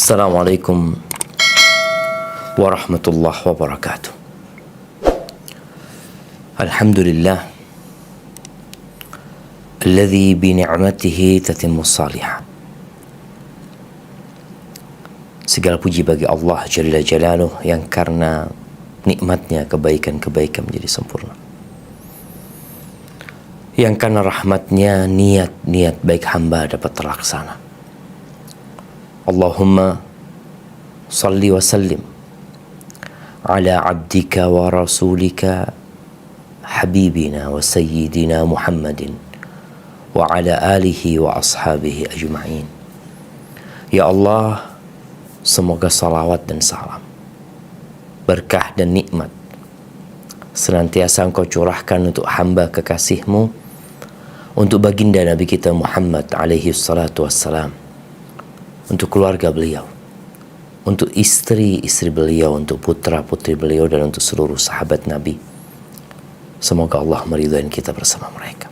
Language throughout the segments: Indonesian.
Assalamualaikum warahmatullahi wabarakatuh. Alhamdulillah alladzi bi ni'matihi tatimmus shalihat. Segala puji bagi Allah Jalla Jalaluh yang karena nikmatnya kebaikan-kebaikan menjadi sempurna. Yang karena rahmatnya niat-niat baik hamba dapat terlaksana. Allahumma salli wa sallim ala abdika wa rasulika habibina wa sayyidina Muhammadin wa ala alihi wa ashabihi ajma'in. Ya Allah, semoga salawat dan salam, berkah dan nikmat senantiasa Engkau curahkan untuk hamba kekasih-Mu, untuk baginda Nabi kita Muhammad alaihi salatu wassalam, untuk keluarga beliau, untuk istri-istri beliau, untuk putra-putri beliau, dan untuk seluruh sahabat Nabi. Semoga Allah meridhai kita bersama mereka.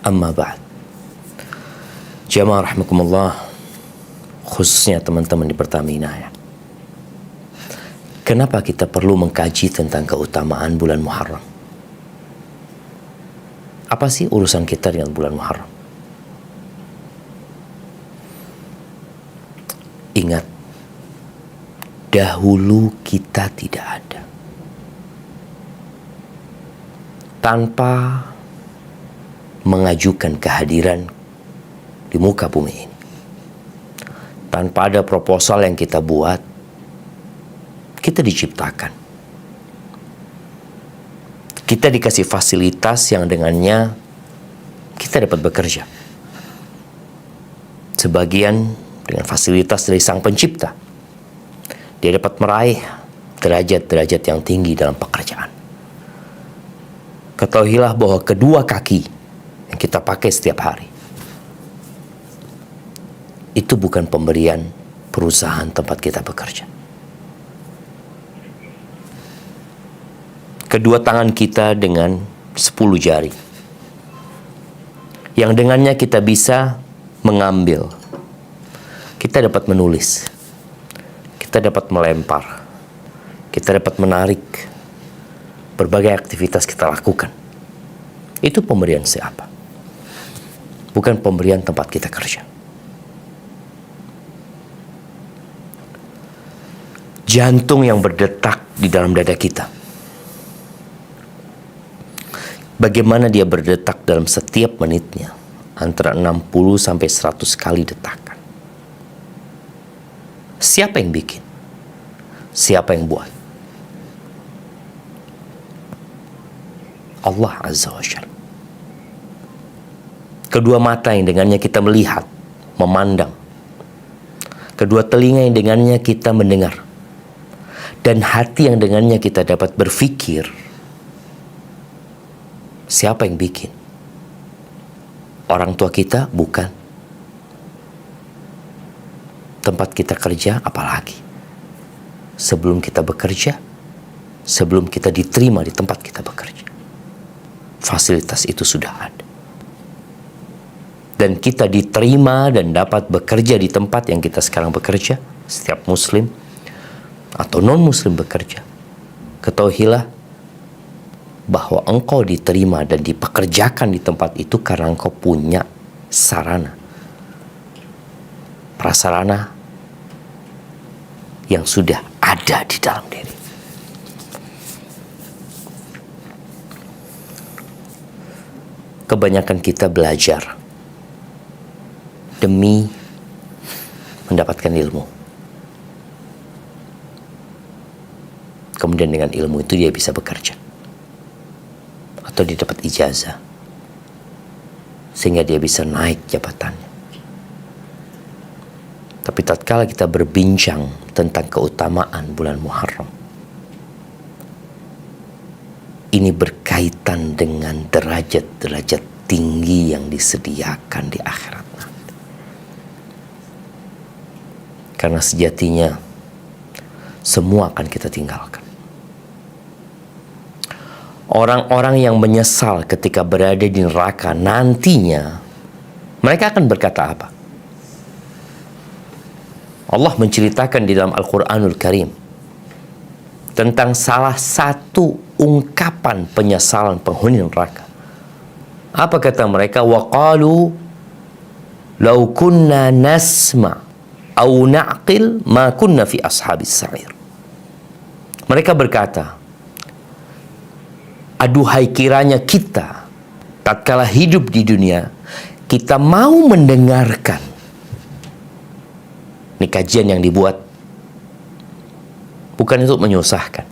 Amma ba'd. Jamaah rahimakumullah, khususnya teman-teman di Pertamina ya. Kenapa kita perlu mengkaji tentang keutamaan bulan Muharram? Apa sih urusan kita dengan bulan Muharram? Ingat, dahulu kita tidak ada. Tanpa mengajukan kehadiran di muka bumi ini, tanpa ada proposal yang kita buat, kita diciptakan. Kita dikasih fasilitas yang dengannya kita dapat bekerja. Sebagian dengan fasilitas dari Sang Pencipta, dia dapat meraih derajat-derajat yang tinggi dalam pekerjaan. Ketahuilah bahwa kedua kaki yang kita pakai setiap hari itu bukan pemberian perusahaan tempat kita bekerja. Kedua tangan kita dengan 10 jari yang dengannya kita bisa mengambil, kita dapat menulis, kita dapat melempar, kita dapat menarik, berbagai aktivitas kita lakukan. Itu pemberian siapa? Bukan pemberian tempat kita kerja. Jantung yang berdetak di dalam dada kita, bagaimana dia berdetak dalam setiap menitnya, antara 60 sampai 100 kali detakan. Siapa yang bikin? Siapa yang buat? Allah Azza wa Jalla. Kedua mata yang dengannya kita melihat, memandang. Kedua telinga yang dengannya kita mendengar. Dan hati yang dengannya kita dapat berpikir. Siapa yang bikin? Orang tua kita? Bukan. Tempat kita kerja? Apalagi. Sebelum kita bekerja, sebelum kita diterima di tempat kita bekerja, fasilitas itu sudah ada. Dan kita diterima dan dapat bekerja di tempat yang kita sekarang bekerja. Setiap muslim atau non-muslim bekerja, ketahuilah bahwa engkau diterima dan dipekerjakan di tempat itu karena engkau punya sarana, prasarana yang sudah ada di dalam diri. Kebanyakan kita belajar demi mendapatkan ilmu. Kemudian dengan ilmu itu dia bisa bekerja. Atau dia dapat ijazah. Sehingga dia bisa naik jabatannya. Tapi tatkala kita berbincang tentang keutamaan bulan Muharram, ini berkaitan dengan derajat-derajat tinggi yang disediakan di akhirat nanti. Karena sejatinya semua akan kita tinggalkan. Orang-orang yang menyesal ketika berada di neraka nantinya, mereka akan berkata apa? Allah menceritakan di dalam Al-Quranul Karim tentang salah satu ungkapan penyesalan penghuni neraka. Apa kata mereka? Wa qalu law kunna nasma' aw na'qil ma kunna fi ashabis sa'ir. Mereka berkata, aduhai kiranya kita tatkala hidup di dunia kita mau mendengarkan. Ini kajian yang dibuat bukan untuk menyusahkan,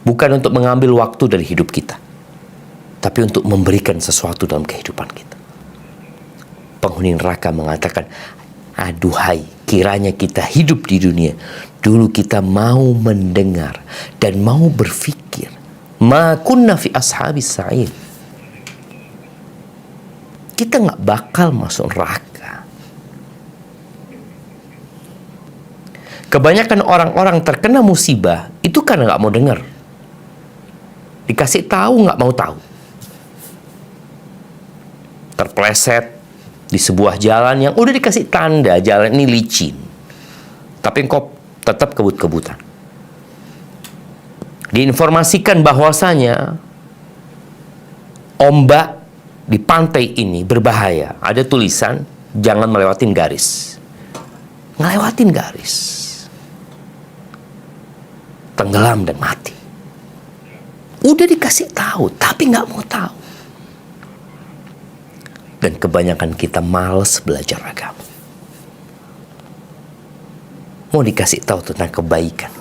bukan untuk mengambil waktu dari hidup kita, tapi untuk memberikan sesuatu dalam kehidupan kita. Penghuni neraka mengatakan, aduhai kiranya kita hidup di dunia dulu kita mau mendengar dan mau berfikir, ma kunna fi ashabis sa'ir, kita nggak bakal masuk neraka. Kebanyakan orang-orang terkena musibah itu karena nggak mau dengar. Dikasih tahu nggak mau tahu. Terpleset di sebuah jalan yang udah dikasih tanda jalan ini licin, tapi engkau tetap kebut-kebutan. Diinformasikan bahwasanya ombak di pantai ini berbahaya. Ada tulisan jangan melewatin garis. Ngelewatin garis, tenggelam dan mati. Udah dikasih tahu, tapi nggak mau tahu. Dan kebanyakan kita malas belajar agama. Mau dikasih tahu tentang kebaikan.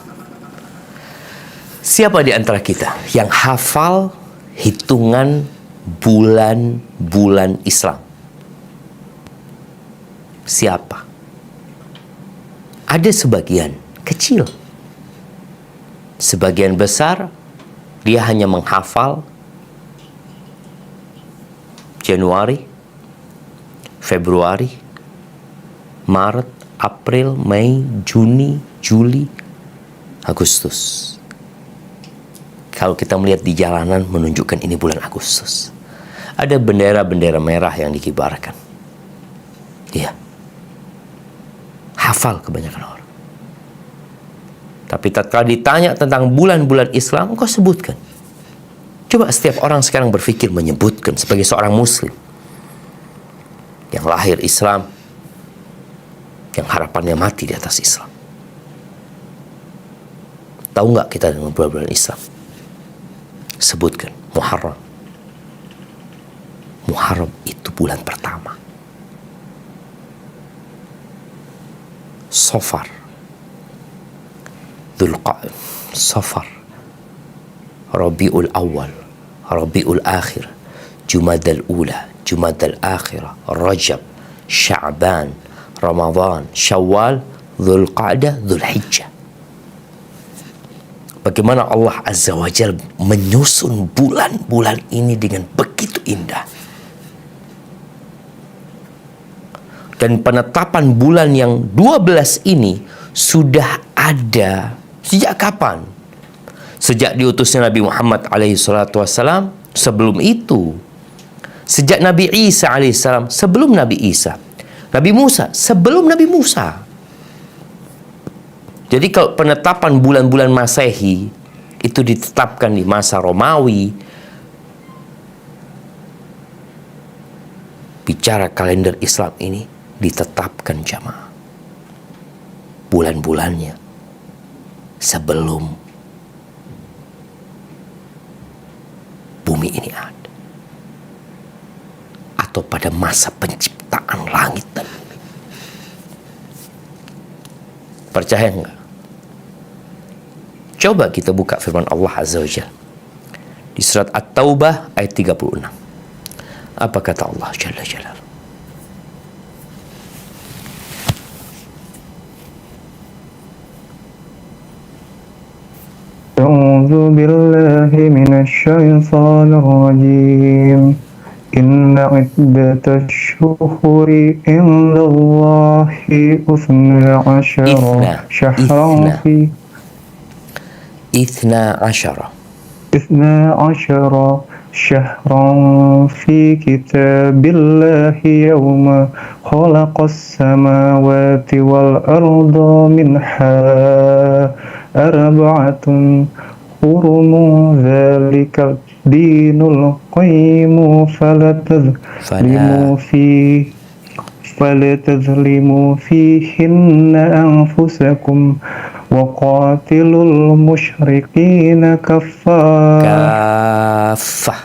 Siapa di antara kita yang hafal hitungan bulan-bulan Islam? Siapa? Ada sebagian kecil. Sebagian besar dia hanya menghafal Januari, Februari, Maret, April, Mei, Juni, Juli, Agustus. Kalau kita melihat di jalanan menunjukkan ini bulan Agustus. Ada bendera-bendera merah yang dikibarkan. Iya. Hafal kebanyakan orang. Tapi tatkala ditanya tentang bulan-bulan Islam, engkau sebutkan. Coba setiap orang sekarang berpikir menyebutkan sebagai seorang muslim yang lahir Islam, yang harapannya mati di atas Islam. Tahu nggak kita dengan bulan-bulan Islam? Sebutkan. Muharram. Muharram itu bulan pertama. Safar, Dzulqa'dah, Safar, Rabiul Awal, Rabiul Akhir, Jumadal Ula, Jumadal Akhirah, Rajab, Sya'ban, Ramadan, Syawal, Dzulqa'dah, Dzulhijjah. Bagaimana Allah Azza wa Jalla menyusun bulan-bulan ini dengan begitu indah. Dan penetapan bulan yang 12 ini sudah ada sejak kapan? Sejak diutusnya Nabi Muhammad alaihi salatu wassalam. Sebelum itu, sejak Nabi Isa alaihi salam, sebelum Nabi Isa. Nabi Musa, sebelum Nabi Musa. Jadi kalau penetapan bulan-bulan Masehi itu ditetapkan di masa Romawi, bicara kalender Islam ini ditetapkan jamaah bulan-bulannya sebelum bumi ini ada, atau pada masa penciptaan langit dan bumi. Percaya enggak? Coba kita buka firman Allah Azza wa Jalla di surat At-Taubah ayat 36. Apa kata Allah Jalla Jalaluhu? أعوذ بالله من الشيطان الرجيم إن عدة الشهور عند الله 12 شهرا في 12 12 syahran fi kitabillahi yawma khalaqas samawati wal arda minha arba'atun hurumu dzalika dinul qayyimu فلا تظلموا فيهن أنفسكم وقاتلوا المشركين كافة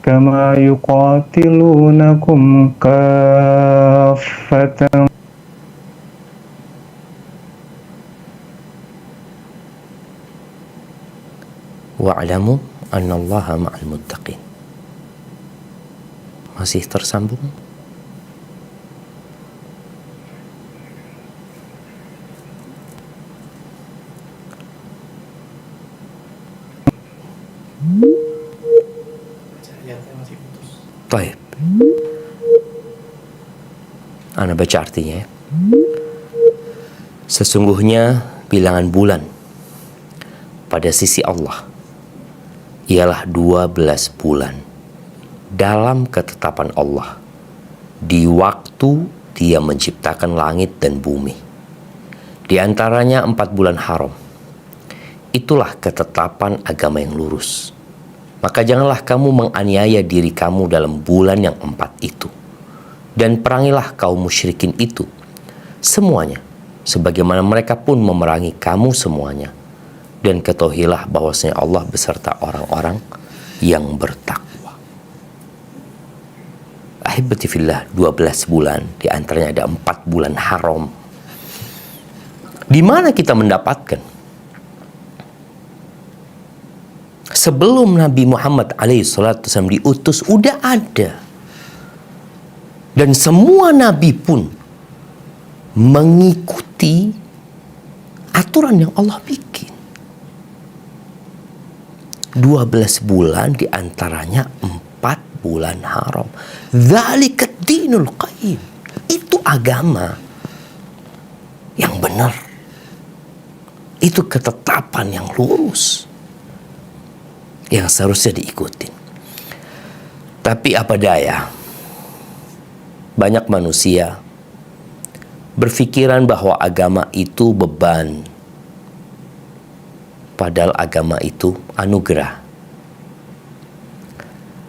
كما يقاتلونكم كافة wa'lamu annallaha ma'al muttaqin. Masih tersambung? Baik. Ana baca artinya ya. Sesungguhnya bilangan bulan pada sisi Allah ialah 12 bulan dalam ketetapan Allah di waktu Dia menciptakan langit dan bumi. Di antaranya 4 bulan haram. Itulah ketetapan agama yang lurus. Maka janganlah kamu menganiaya diri kamu dalam bulan yang 4 itu. Dan perangilah kaum musyrikin itu semuanya, sebagaimana mereka pun memerangi kamu semuanya. Dan ketahuilah bahwasanya Allah beserta orang-orang yang bertakwa. Ahibati fillah, 12 bulan, di antaranya ada 4 bulan haram. Di mana kita mendapatkan? Sebelum Nabi Muhammad SAW diutus, udah ada. Dan semua Nabi pun mengikuti aturan yang Allah bikin. 12 bulan diantaranya 4 bulan haram. Dzalika dinul qayyim. Itu agama yang benar. Itu ketetapan yang lurus yang seharusnya diikuti. Tapi apa daya, banyak manusia berpikiran bahwa agama itu beban, padahal agama itu anugerah.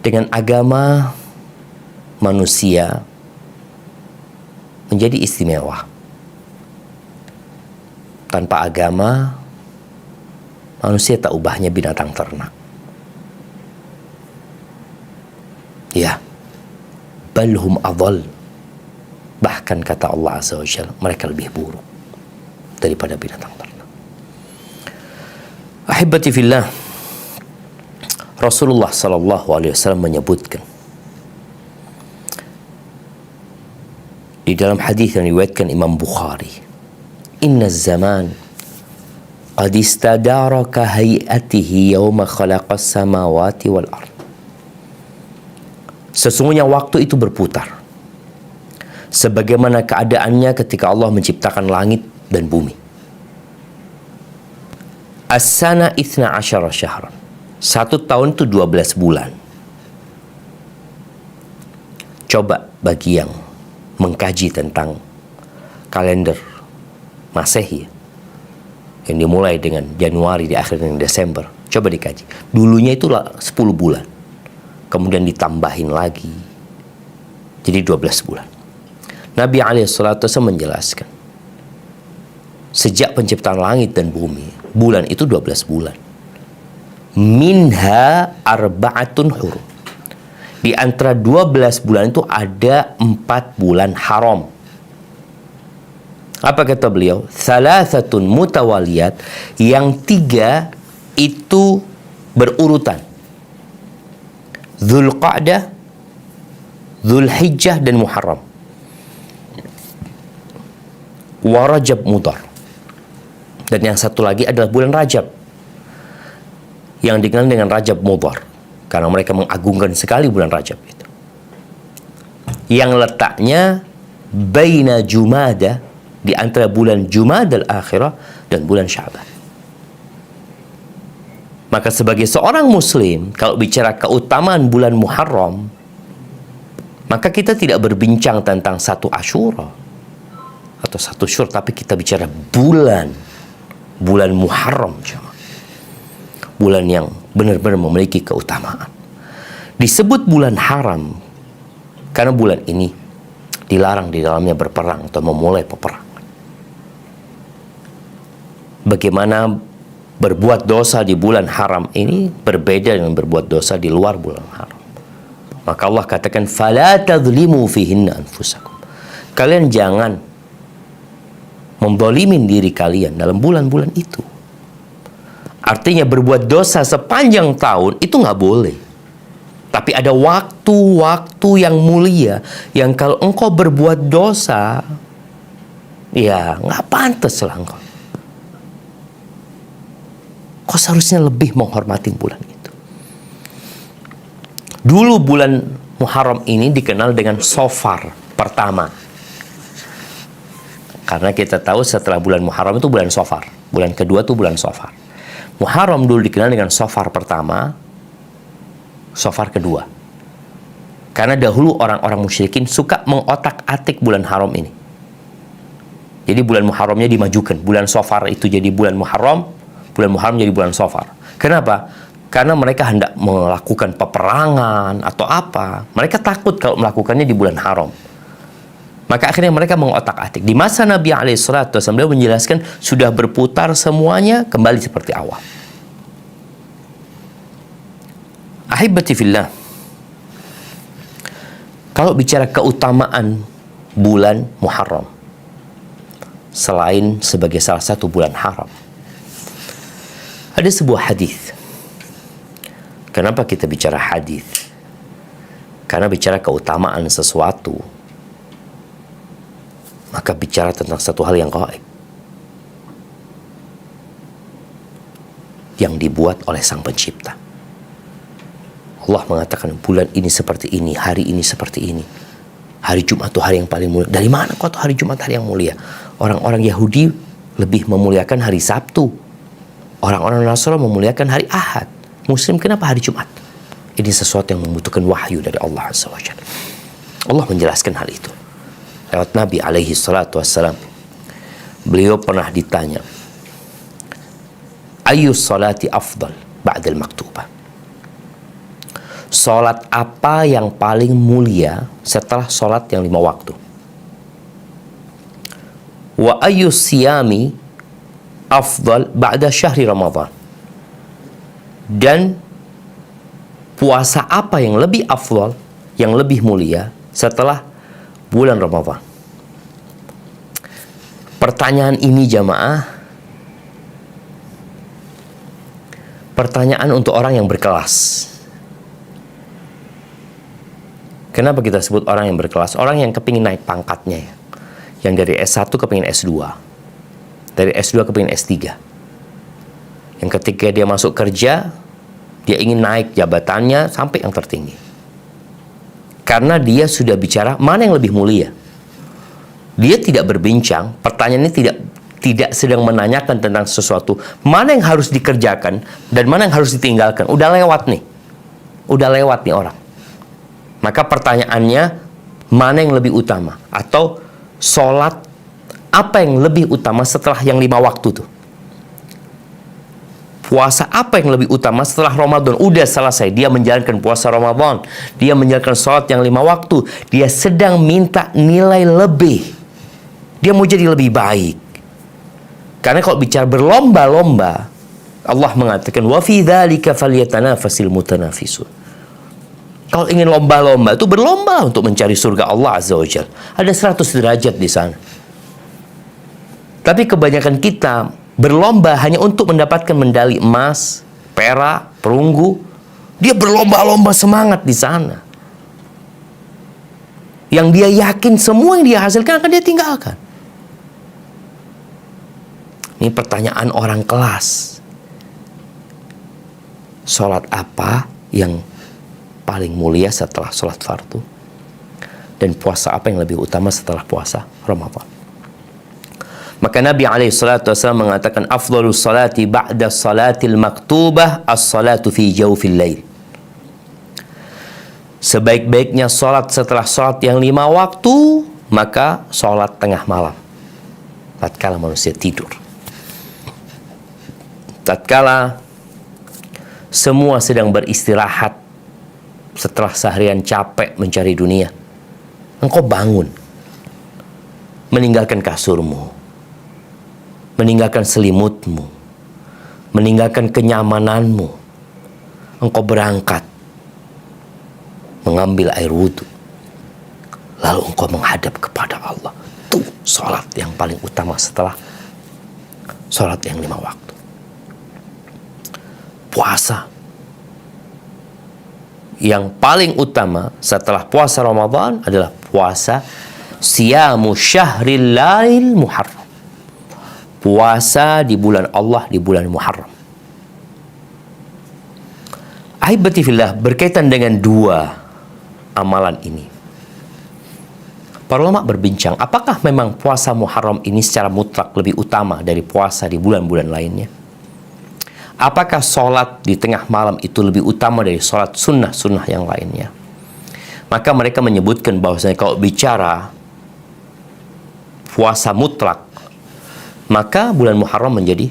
Dengan agama, manusia menjadi istimewa. Tanpa agama, manusia tak ubahnya binatang ternak. Ya, balhum adhal. Bahkan kata Allah Azza wa Jalla, mereka lebih buruk daripada binatang ternak. Ahibati fillah, Rasulullah SAW menyebutkan di dalam hadis yang diriwayatkan Imam Bukhari, inna zaman qad istadara ka hayatihi yawma khalaqas samawati wal ard. Sesungguhnya waktu itu berputar sebagaimana keadaannya ketika Allah menciptakan langit dan bumi. As-sana 12 syahran. 1 tahun itu 12 bulan. Coba bagi yang mengkaji tentang kalender Masehi yang dimulai dengan Januari di akhir dengan Desember, coba dikaji. Dulunya itu 10 bulan. Kemudian ditambahin lagi. Jadi 12 bulan. Nabi SAW menjelaskan, sejak penciptaan langit dan bumi, bulan itu 12 bulan. Minha arba'atun hurum. Di antara 12 bulan itu ada 4 bulan haram. Apa kata beliau? Thalathatun mutawaliyat. Yang 3 itu berurutan. Dzulqa'dah, Dzulhijjah dan Muharram. Wa Rajab Mudhar. Dan yang satu lagi adalah bulan Rajab, yang dikenal dengan Rajab Mudhar, karena mereka mengagungkan sekali bulan Rajab itu. Yang letaknya baina Jumada, di antara bulan Jumadal Akhirah dan bulan Sya'ban. Maka sebagai seorang muslim, kalau bicara keutamaan bulan Muharram, maka kita tidak berbincang tentang satu Asyura atau satu Syur, tapi kita bicara bulan Muharram, bulan yang benar-benar memiliki keutamaan. Disebut bulan haram karena bulan ini dilarang di dalamnya berperang atau memulai peperangan. Bagaimana berbuat dosa di bulan haram ini berbeda dengan berbuat dosa di luar bulan haram. Maka Allah katakan, "Fala tadhlimu fihinna anfusakum." Kalian jangan mendolimin diri kalian dalam bulan-bulan itu. Artinya berbuat dosa sepanjang tahun itu nggak boleh. Tapi ada waktu-waktu yang mulia yang kalau engkau berbuat dosa, ya nggak pantas lah engkau. Kau seharusnya lebih menghormati bulan itu. Dulu bulan Muharram ini dikenal dengan Safar pertama. Karena kita tahu setelah bulan Muharram itu bulan Safar. Bulan kedua itu bulan Safar. Muharram dulu dikenal dengan Safar pertama, Safar kedua. Karena dahulu orang-orang musyrikin suka mengotak-atik bulan haram ini. Jadi bulan Muharramnya dimajukan. Bulan Safar itu jadi bulan Muharram, bulan Muharram jadi bulan Safar. Kenapa? Karena mereka hendak melakukan peperangan atau apa. Mereka takut kalau melakukannya di bulan haram. Maka akhirnya mereka mengotak-atik. Di masa Nabi SAW, beliau menjelaskan sudah berputar semuanya kembali seperti awal. Ahibati fillah, kalau bicara keutamaan bulan Muharram selain sebagai salah satu bulan haram, ada sebuah hadis. Kenapa kita bicara hadis? Karena bicara keutamaan sesuatu, maka bicara tentang satu hal yang gaib, yang dibuat oleh Sang Pencipta. Allah mengatakan bulan ini seperti ini, hari ini seperti ini. Hari Jumat itu hari yang paling mulia. Dari mana kau tahu hari Jumat hari yang mulia? Orang-orang Yahudi lebih memuliakan hari Sabtu. Orang-orang Nasrani memuliakan hari Ahad. Muslim kenapa hari Jumat? Ini sesuatu yang membutuhkan wahyu dari Allah Azza wa Jalla. Allah menjelaskan hal itu lewat Nabi alaihi salatu wassalam. Beliau pernah ditanya, Ayyus salati afdal ba'dal maktubah. Salat apa yang paling mulia setelah salat yang 5 waktu? Wa ayyus siyami afdal ba'da syahri Ramadan. Dan puasa apa yang lebih afdal, yang lebih mulia setelah bulan Ramadan? Pertanyaan ini jamaah, pertanyaan untuk orang yang berkelas. Kenapa kita sebut orang yang berkelas? Orang yang kepingin naik pangkatnya ya. Yang dari S1 kepingin S2. Dari S2 kepingin S3. Yang ketika dia masuk kerja, dia ingin naik jabatannya sampai yang tertinggi. Karena dia sudah bicara mana yang lebih mulia. Dia tidak berbincang, pertanyaannya tidak sedang menanyakan tentang sesuatu. Mana yang harus dikerjakan dan mana yang harus ditinggalkan. Udah lewat nih. Udah lewat nih orang. Maka pertanyaannya, mana yang lebih utama? Atau sholat apa yang lebih utama setelah yang 5 waktu tuh? Puasa apa yang lebih utama setelah Ramadan? Udah selesai, dia menjalankan puasa Ramadan, dia menjalankan sholat yang 5 waktu, dia sedang minta nilai lebih, dia mau jadi lebih baik. Karena kalau bicara berlomba-lomba, Allah mengatakan wa fi dzalika falyatanafasil mutanafisun. Kalau ingin lomba-lomba itu berlomba untuk mencari surga Allah Azza wa Jalla. Ada 100 derajat di sana. Tapi kebanyakan kita berlomba hanya untuk mendapatkan medali emas, perak, perunggu. Dia berlomba-lomba semangat di sana. Yang dia yakin semua yang dia hasilkan akan dia tinggalkan. Ini pertanyaan orang kelas. Sholat apa yang paling mulia setelah sholat fardu? Dan puasa apa yang lebih utama setelah puasa Ramadan? Maka Nabi SAW mengatakan, afdhalus salati ba'da salatil maktubah as-salatu fi jawfil lail. Sebaik-baiknya salat setelah salat yang 5 waktu, maka salat tengah malam, tatkala manusia tidur, tatkala semua sedang beristirahat setelah seharian capek mencari dunia. Engkau bangun, meninggalkan kasurmu, meninggalkan selimutmu, meninggalkan kenyamananmu. Engkau berangkat mengambil air wudhu, lalu engkau menghadap kepada Allah. Itu sholat yang paling utama setelah sholat yang 5 waktu. Puasa yang paling utama setelah puasa Ramadan adalah puasa siyamu syahril lail muharram. Puasa di bulan Allah, di bulan Muharram. Ahibati fillah, berkaitan dengan 2 amalan ini, para ulama berbincang, apakah memang puasa Muharram ini secara mutlak lebih utama dari puasa di bulan-bulan lainnya? Apakah sholat di tengah malam itu lebih utama dari sholat sunnah-sunnah yang lainnya? Maka mereka menyebutkan bahwasanya kalau bicara puasa mutlak, maka bulan Muharram menjadi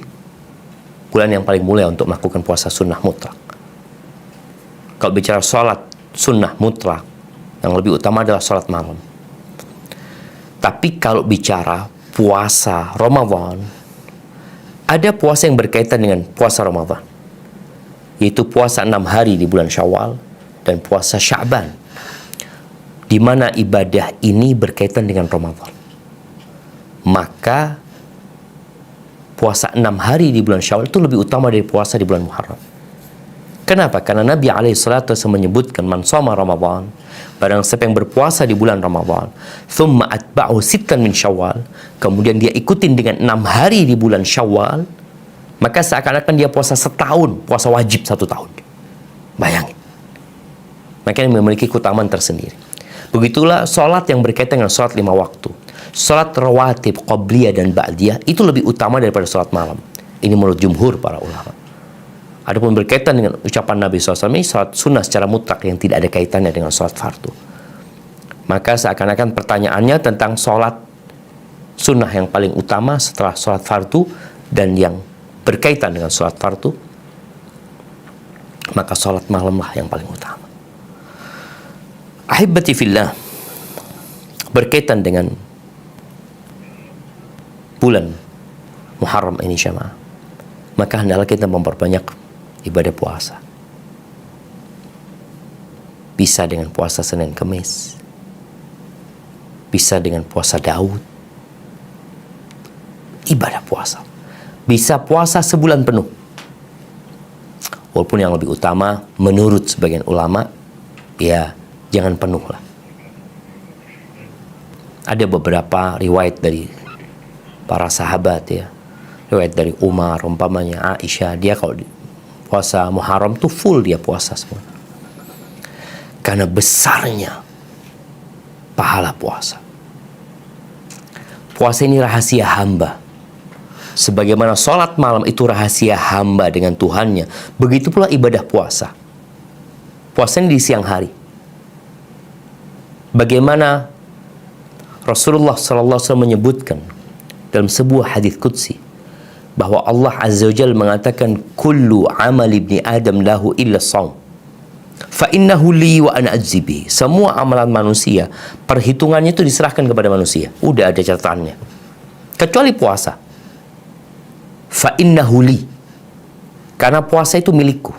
bulan yang paling mulia untuk melakukan puasa sunnah mutlak. Kalau bicara sholat sunnah mutlak, yang lebih utama adalah sholat malam. Tapi kalau bicara puasa Ramadan, ada puasa yang berkaitan dengan puasa Ramadan, yaitu puasa 6 hari di bulan Syawal dan puasa Sya'ban, di mana ibadah ini berkaitan dengan Ramadan. Maka puasa 6 hari di bulan Syawal itu lebih utama dari puasa di bulan Muharram. Kenapa? Karena Nabi SAW menyebutkan, man shoma Ramadan, barang siapa yang berpuasa di bulan Ramadan, thumma atba'u sittan min Syawal, kemudian dia ikutin dengan 6 hari di bulan Syawal, maka seakan-akan dia puasa setahun, puasa wajib 1 tahun. Bayangin. Maka ini memiliki keutamaan tersendiri. Begitulah sholat yang berkaitan dengan sholat 5 waktu. Sholat rawatib, qabliyah dan ba'diyah itu lebih utama daripada sholat malam. Ini menurut jumhur para ulama. Adapun berkaitan dengan ucapan Nabi SAW, sholat sunnah secara mutlak yang tidak ada kaitannya dengan sholat fardu. Maka seakan-akan pertanyaannya tentang sholat sunnah yang paling utama setelah sholat fardu dan yang berkaitan dengan sholat fardu, maka sholat malamlah yang paling utama. Ahibati fillah, berkaitan dengan bulan Muharram ini syama, maka hendaklah kita memperbanyak ibadah puasa. Bisa dengan puasa Senin Kemis, bisa dengan puasa Daud, ibadah puasa. Bisa puasa sebulan penuh. Walaupun yang lebih utama menurut sebagian ulama, ya jangan penuh lah. Ada beberapa riwayat dari para sahabat ya, riwayat dari Umar, umpamanya Aisyah, dia kalau puasa Muharram tuh full dia puasa semua. Karena besarnya pahala puasa. Puasa ini rahasia hamba. Sebagaimana sholat malam itu rahasia hamba dengan Tuhannya, begitu pula ibadah puasa. Puasa ini di siang hari. Bagaimana Rasulullah SAW menyebutkan dalam sebuah hadis qudsi bahwa Allah Azza wa Jalla mengatakan, kullu amal ibni Adam lahu illa shaum fa innahu li wa ana ajzi bihi. Semua amalan manusia, perhitungannya itu diserahkan kepada manusia. Udah ada catatannya. Kecuali puasa. Fa innahu li. Karena puasa itu milikku.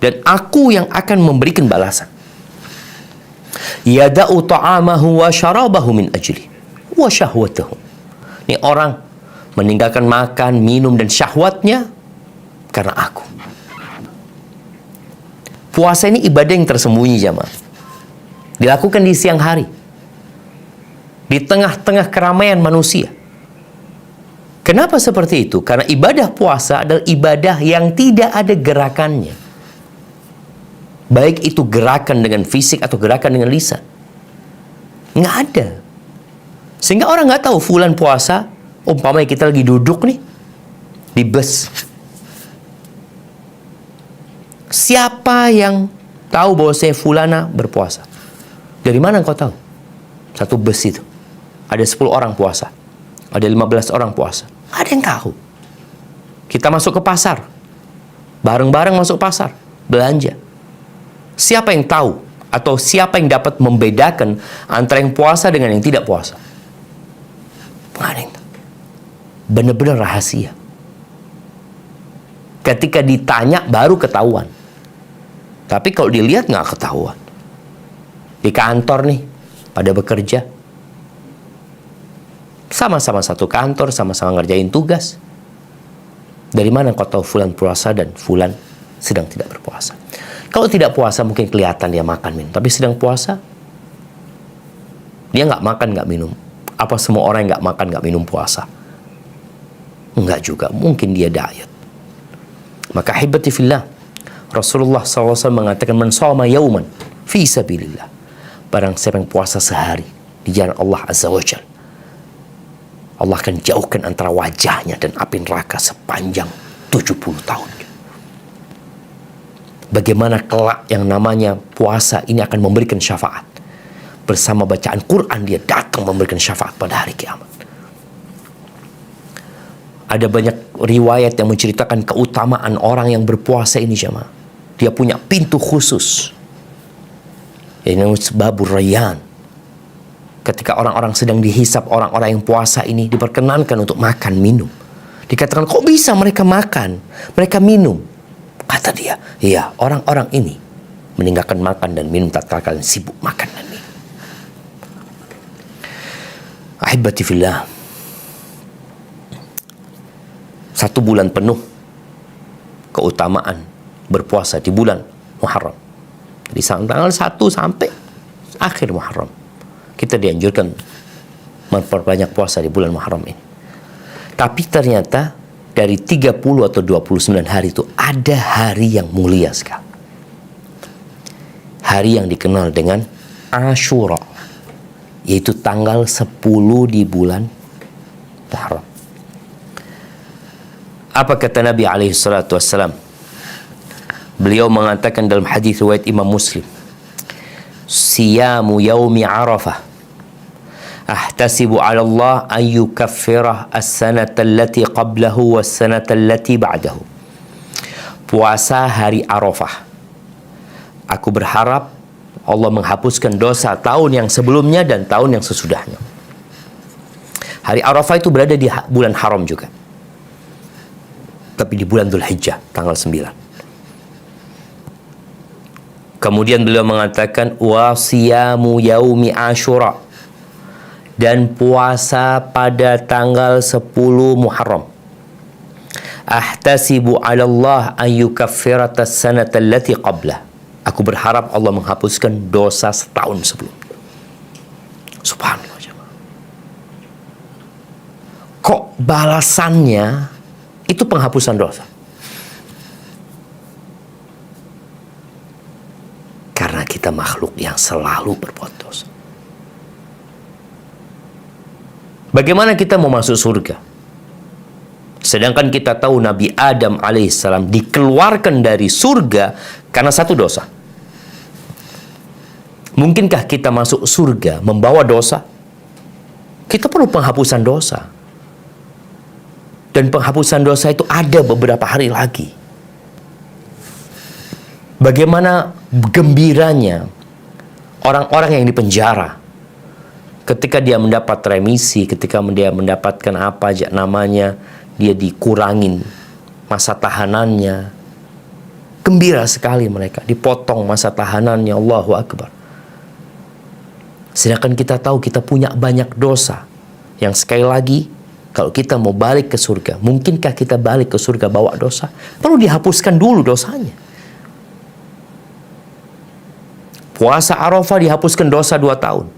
Dan aku yang akan memberikan balasan. Yada'u ta'amahu wa syarabahu min ajli wa syahwatahu. Ini orang meninggalkan makan, minum, dan syahwatnya karena aku. Puasa ini ibadah yang tersembunyi jamaah. Dilakukan di siang hari. Di tengah-tengah keramaian manusia. Kenapa seperti itu? Karena ibadah puasa adalah ibadah yang tidak ada gerakannya. Baik itu gerakan dengan fisik atau gerakan dengan lisan. Nggak ada. Sehingga orang nggak tahu fulan puasa, Umpamanya kita lagi duduk nih di bus. Siapa yang tahu bahwa saya fulana berpuasa? Dari mana engkau tahu? Satu bus itu ada 10 orang puasa, ada 15 orang puasa. Ada yang tahu. Kita masuk ke pasar, bareng-bareng masuk pasar, belanja. Siapa yang tahu atau siapa yang dapat membedakan antara yang puasa dengan yang tidak puasa? Nggak ada yang tahu. Benar-benar rahasia. Ketika ditanya baru ketahuan. Tapi kalau dilihat nggak ketahuan. Di kantor nih, pada bekerja. Sama-sama satu kantor, sama-sama ngerjain tugas. Dari mana kau tahu fulan puasa dan fulan sedang tidak berpuasa? Kalau tidak puasa mungkin kelihatan dia makan minum. Tapi sedang puasa, dia nggak makan nggak minum. Apa semua orang yang nggak makan nggak minum puasa? Enggak juga, mungkin dia diet. Maka ahibati fillah, Rasulullah SAW mengatakan, man shoma yauman fi sabilillah, barang siapa yang puasa sehari di jalan Allah Azza wa Jalla, Allah akan jauhkan antara wajahnya dan api neraka sepanjang 70 tahun. Bagaimana kelak yang namanya puasa ini akan memberikan syafaat. Bersama bacaan Quran dia datang memberikan syafaat pada hari kiamat. Ada banyak riwayat yang menceritakan keutamaan orang yang berpuasa ini, jemaah. Dia punya pintu khusus. Ini babur rayyan. Ketika orang-orang sedang dihisap, orang-orang yang puasa ini diperkenankan untuk makan, minum. Dikatakan, kok bisa mereka makan, mereka minum? Kata dia, iya, orang-orang ini meninggalkan makan dan minum tatkala kalian sibuk makan dan minum. Ahibati fillah, 1 bulan penuh keutamaan berpuasa di bulan Muharram. Jadi tanggal 1 sampai akhir Muharram kita dianjurkan memperbanyak puasa di bulan Muharram ini. Tapi ternyata dari 30 atau 29 hari itu ada hari yang mulia sekali. Hari yang dikenal dengan Ashura, yaitu tanggal 10 di bulan Muharram. Apa kata Nabi alaihi salatu wassalam? Beliau mengatakan dalam hadis riwayat Imam Muslim, siyamu yaumi Arafah ahtasibu 'ala Allah an yukaffirah as-sanata allati qablahu was-sanata allati ba'dahu. Puasa hari Arafah, aku berharap Allah menghapuskan dosa tahun yang sebelumnya dan tahun yang sesudahnya. Hari Arafah itu berada di bulan haram juga, tapi di bulan Dzulhijjah tanggal 9. Kemudian beliau mengatakan wa siyamu yaumi Asyura, dan puasa pada tanggal 10 Muharram. Ahtasibu 'ala Allah an yukaffirata as-sanata allati qablah. Aku berharap Allah menghapuskan dosa setahun sebelum. Subhanallah, jemaah. Kok balasannya itu penghapusan dosa? Karena kita makhluk yang selalu berbuat dosa. Bagaimana kita mau masuk surga? Sedangkan kita tahu Nabi Adam alaihissalam dikeluarkan dari surga karena satu dosa. Mungkinkah kita masuk surga membawa dosa? Kita perlu penghapusan dosa. Dan penghapusan dosa itu ada beberapa hari lagi. Bagaimana gembiranya orang-orang yang dipenjara ketika dia mendapat remisi, ketika dia mendapatkan apa aja namanya, dia dikurangin masa tahanannya. Gembira sekali mereka, dipotong masa tahanannya, Allahu Akbar. Sedangkan kita tahu kita punya banyak dosa yang sekali lagi, kalau kita mau balik ke surga, mungkinkah kita balik ke surga bawa dosa? Perlu dihapuskan dulu dosanya. Puasa Arafah dihapuskan dosa 2 tahun.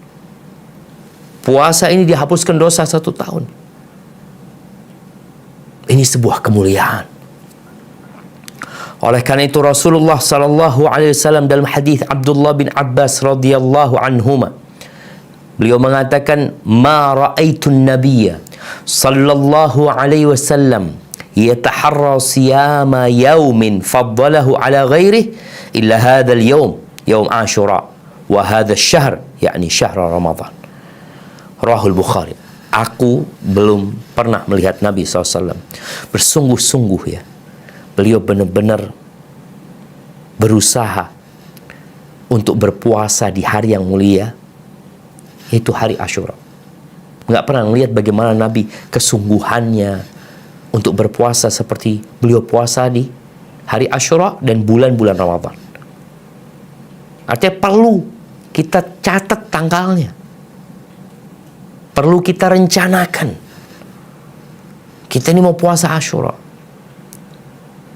Puasa ini dihapuskan dosa 1 tahun. Ini sebuah kemuliaan. Oleh karena itu Rasulullah sallallahu alaihi wasallam dalam hadis Abdullah bin Abbas radhiyallahu anhuma, beliau mengatakan, "Ma ra'aitun nabiyya sallallahu alaihi wasallam yataharra siyama yaumin faddalahu ala ghairihi illa hadzal yaum, yaum Ashura, wa hadzal syahr, yakni syahr Ramadan. Rahul Bukhari. Aku belum pernah melihat Nabi SAW bersungguh-sungguh ya. Beliau benar-benar berusaha untuk berpuasa di hari yang mulia, yaitu hari Ashura. Nggak pernah melihat bagaimana Nabi kesungguhannya untuk berpuasa seperti beliau puasa di hari Ashura dan bulan-bulan Ramadan. Artinya perlu kita catat tanggalnya. Perlu kita rencanakan. Kita ini mau puasa Ashura.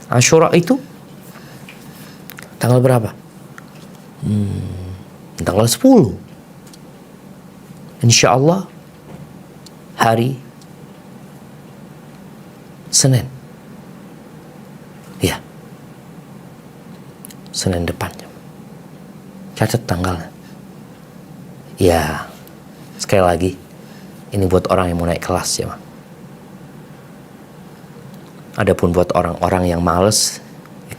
Ashura itu tanggal berapa? Tanggal 10. Insya Allah hari Senin. Ya. Senin depannya. Catat tanggalnya. Ya. Sekali lagi, ini buat orang yang mau naik kelas ya. Adapun buat orang-orang yang males,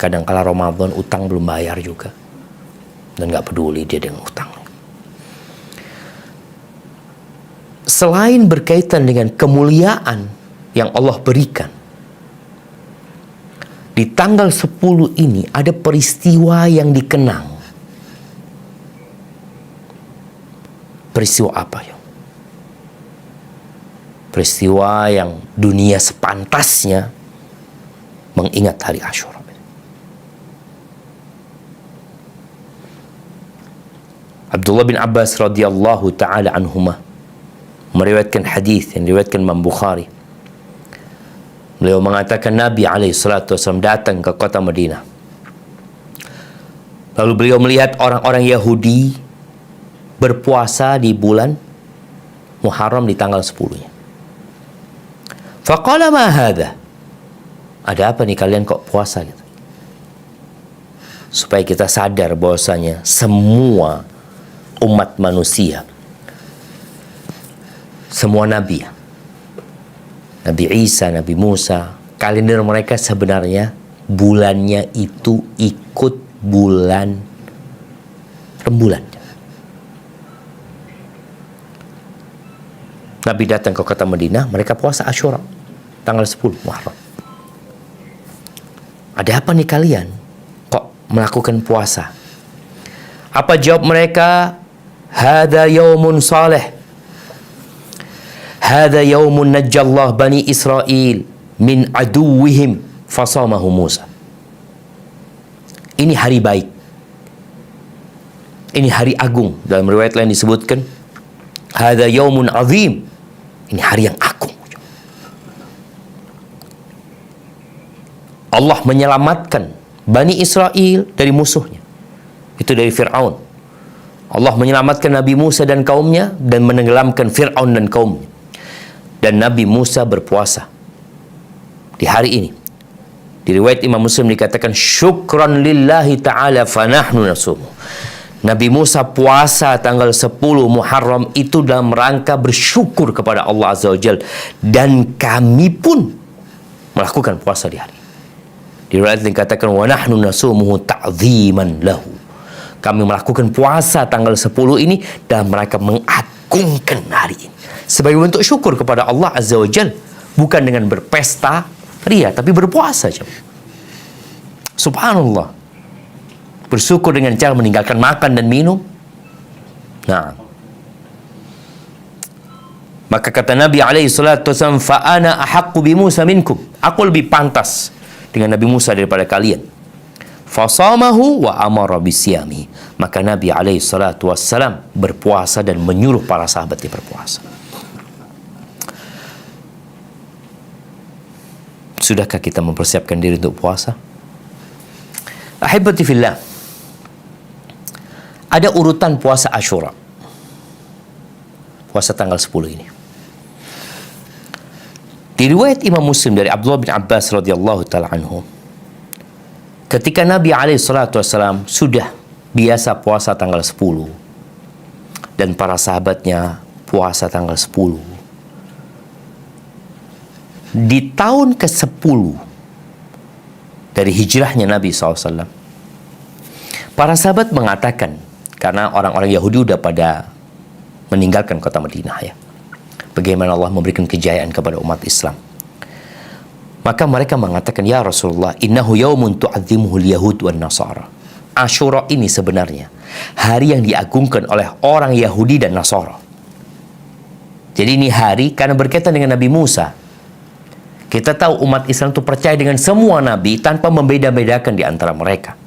kadang kala Ramadan utang belum bayar juga. Dan gak peduli dia dengan utang. Selain berkaitan dengan kemuliaan yang Allah berikan, di tanggal 10 ini ada peristiwa yang dikenang. Peristiwa apa ya? Peristiwa yang dunia sepantasnya mengingat hari Ashura. Abdullah bin Abbas radhiyallahu taala anhuma meriwayatkan hadis yang diriwayatkan Imam Bukhari. Beliau mengatakan Nabi SAW datang ke kota Madinah. Lalu beliau melihat orang-orang Yahudi berpuasa di bulan Muharram di tanggal 10-nya. Faqala ma hadha? Ada apa nih kalian kok puasa gitu? Supaya kita sadar bahwasanya semua umat manusia, semua nabi, Nabi Isa, Nabi Musa, kalender mereka sebenarnya bulannya itu ikut bulan rembulan. Nabi datang ke kota Madinah, mereka puasa Ashura tanggal 10 Muharram. Ada apa nih kalian kok melakukan puasa? Apa jawab mereka? Hada yaumun salih. Hada yaumun najjallah bani Israel min aduwihim fasamahu Musa. Ini hari baik. Ini hari agung. Dalam riwayat lain disebutkan hada yaumun azim. Ini hari yang agung. Allah menyelamatkan Bani Israel dari musuhnya. Itu dari Fir'aun. Allah menyelamatkan Nabi Musa dan kaumnya dan menenggelamkan Fir'aun dan kaumnya. Dan Nabi Musa berpuasa di hari ini. Di riwayat Imam Muslim dikatakan syukran lillahi ta'ala fanahnu nasumu. Nabi Musa puasa tanggal 10 Muharram itu dalam rangka bersyukur kepada Allah Azza wa Jalla. Dan kami pun melakukan puasa di hari ini. Di riwayat dikatakan wa nahnu nasumuhu ta'ziman lahu. Kami melakukan puasa tanggal 10 ini dalam rangka mengagungkan hari ini sebagai bentuk syukur kepada Allah Azza wa Jalla, bukan dengan berpesta ria, tapi berpuasa saja. Subhanallah. Bersyukur dengan cara meninggalkan makan dan minum. Nah, maka kata Nabi SAW, fa ana ahaqqu bi Musa minkum. Aku lebih pantas dengan Nabi Musa daripada kalian. Fasamahu wa amara bisyami. Maka Nabi SAW berpuasa dan menyuruh para sahabatnya berpuasa. Sudahkah kita mempersiapkan diri untuk puasa? Ahibati fillah, ada urutan puasa Ashura, puasa tanggal 10 ini. Di riwayat Imam Muslim dari Abdullah bin Abbas radhiyallahu taala anhu, ketika Nabi SAW sudah biasa puasa tanggal 10 dan para sahabatnya puasa tanggal 10, di tahun ke-10 dari hijrahnya Nabi SAW, para sahabat mengatakan, karena orang-orang Yahudi udah pada meninggalkan kota Madinah ya, bagaimana Allah memberikan kejayaan kepada umat Islam. Maka mereka mengatakan, ya Rasulullah, innahu yaumun tu'adzimuhul yahud wan nasara. Asyura ini sebenarnya hari yang diagungkan oleh orang Yahudi dan Nasara. Jadi ini hari karena berkaitan dengan Nabi Musa. Kita tahu umat Islam itu percaya dengan semua nabi tanpa membeda-bedakan di antara mereka.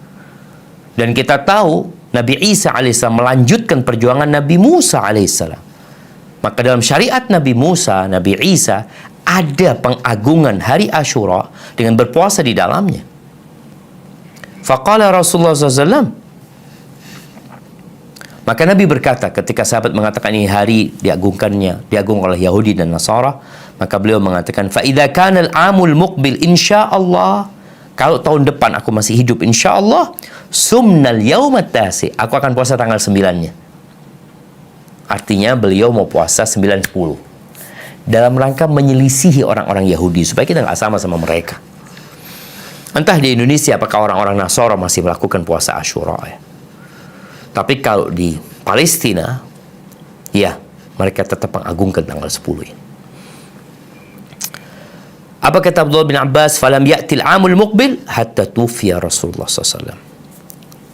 Dan kita tahu Nabi Isa alaihissalam melanjutkan perjuangan Nabi Musa alaihissalam. Maka dalam syariat Nabi Musa, Nabi Isa, ada pengagungan hari Asyura dengan berpuasa di dalamnya. Faqala Rasulullah SAW. Maka Nabi berkata ketika sahabat mengatakan ini hari diagung oleh Yahudi dan Nasara, maka beliau mengatakan, fa idza kana al-amul muqbil insyaallah, kalau tahun depan aku masih hidup insyaallah, sumnal yaumat tasi, aku akan puasa tanggal 9-nya. Artinya beliau mau puasa 9-10 dalam rangka menyelisihi orang-orang Yahudi supaya kita nggak sama mereka. Entah di Indonesia apakah orang-orang Nasara masih melakukan puasa Asyura ya. Tapi kalau di Palestina, ya mereka tetap mengagungkan tanggal 10 ini. Apa kata Abdullah bin Abbas? Falam ya'til amul muqbil hatta tufiya Rasulullah SAW.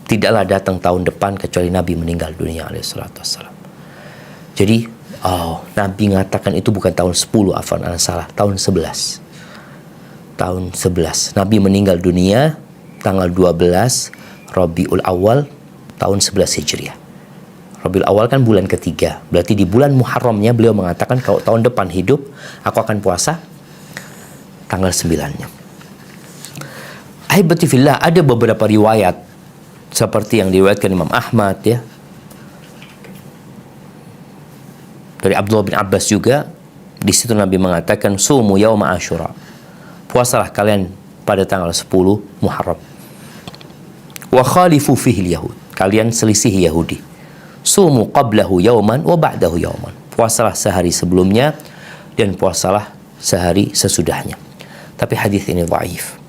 Tidaklah datang tahun depan kecuali Nabi meninggal dunia alaihi salatu wassalam. Jadi, Nabi mengatakan itu bukan tahun 10, afwan, salah, tahun 11. Tahun 11. Nabi meninggal dunia tanggal 12 Rabiul Awal tahun 11 Hijriah. Rabiul Awal kan bulan ketiga. Berarti di bulan Muharramnya beliau mengatakan kalau tahun depan hidup, aku akan puasa tanggal 9-nya. Ahibati fillah, ada beberapa riwayat seperti yang diriwayatkan Imam Ahmad ya, dari Abdullah bin Abbas juga. Di situ Nabi mengatakan, sumu yauma Asyura, puasalah kalian pada tanggal 10 Muharram. Wa khalifu fihi yahud, kalian selisih Yahudi. Sumu qablahu yauman wa ba'dahu yauman, puasalah sehari sebelumnya dan puasalah sehari sesudahnya. Tapi hadis ini dhaif.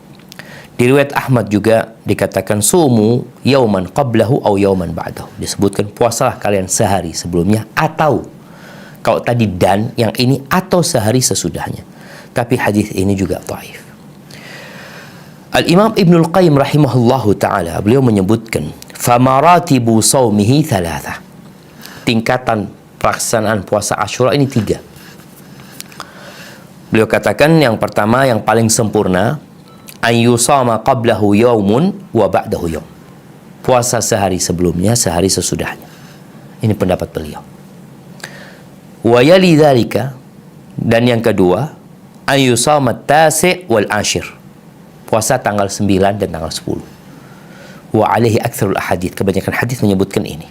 Di riwayat Ahmad juga dikatakan sumu yauman qablahu au yauman ba'dahu, disebutkan puasalah kalian sehari sebelumnya, atau kalau tadi dan yang ini atau sehari sesudahnya. Tapi hadis ini juga dhaif. Al-Imam Ibnul Qayyim rahimahullahu ta'ala, beliau menyebutkan, famaratibu sawmihi thalatha, tingkatan pelaksanaan puasa Asyura ini 3. Beliau katakan yang pertama, yang paling sempurna, an yusama qablahu yaumun wa ba'dahu yaum, puasa sehari sebelumnya, sehari sesudahnya. Ini pendapat beliau. Wa yali dzalika, dan yang kedua, an yusama at-tasi' wal 'ashir, puasa tanggal 9 dan tanggal 10. Wa alaihi aktsarul ahadits, kebanyakan hadis menyebutkan ini.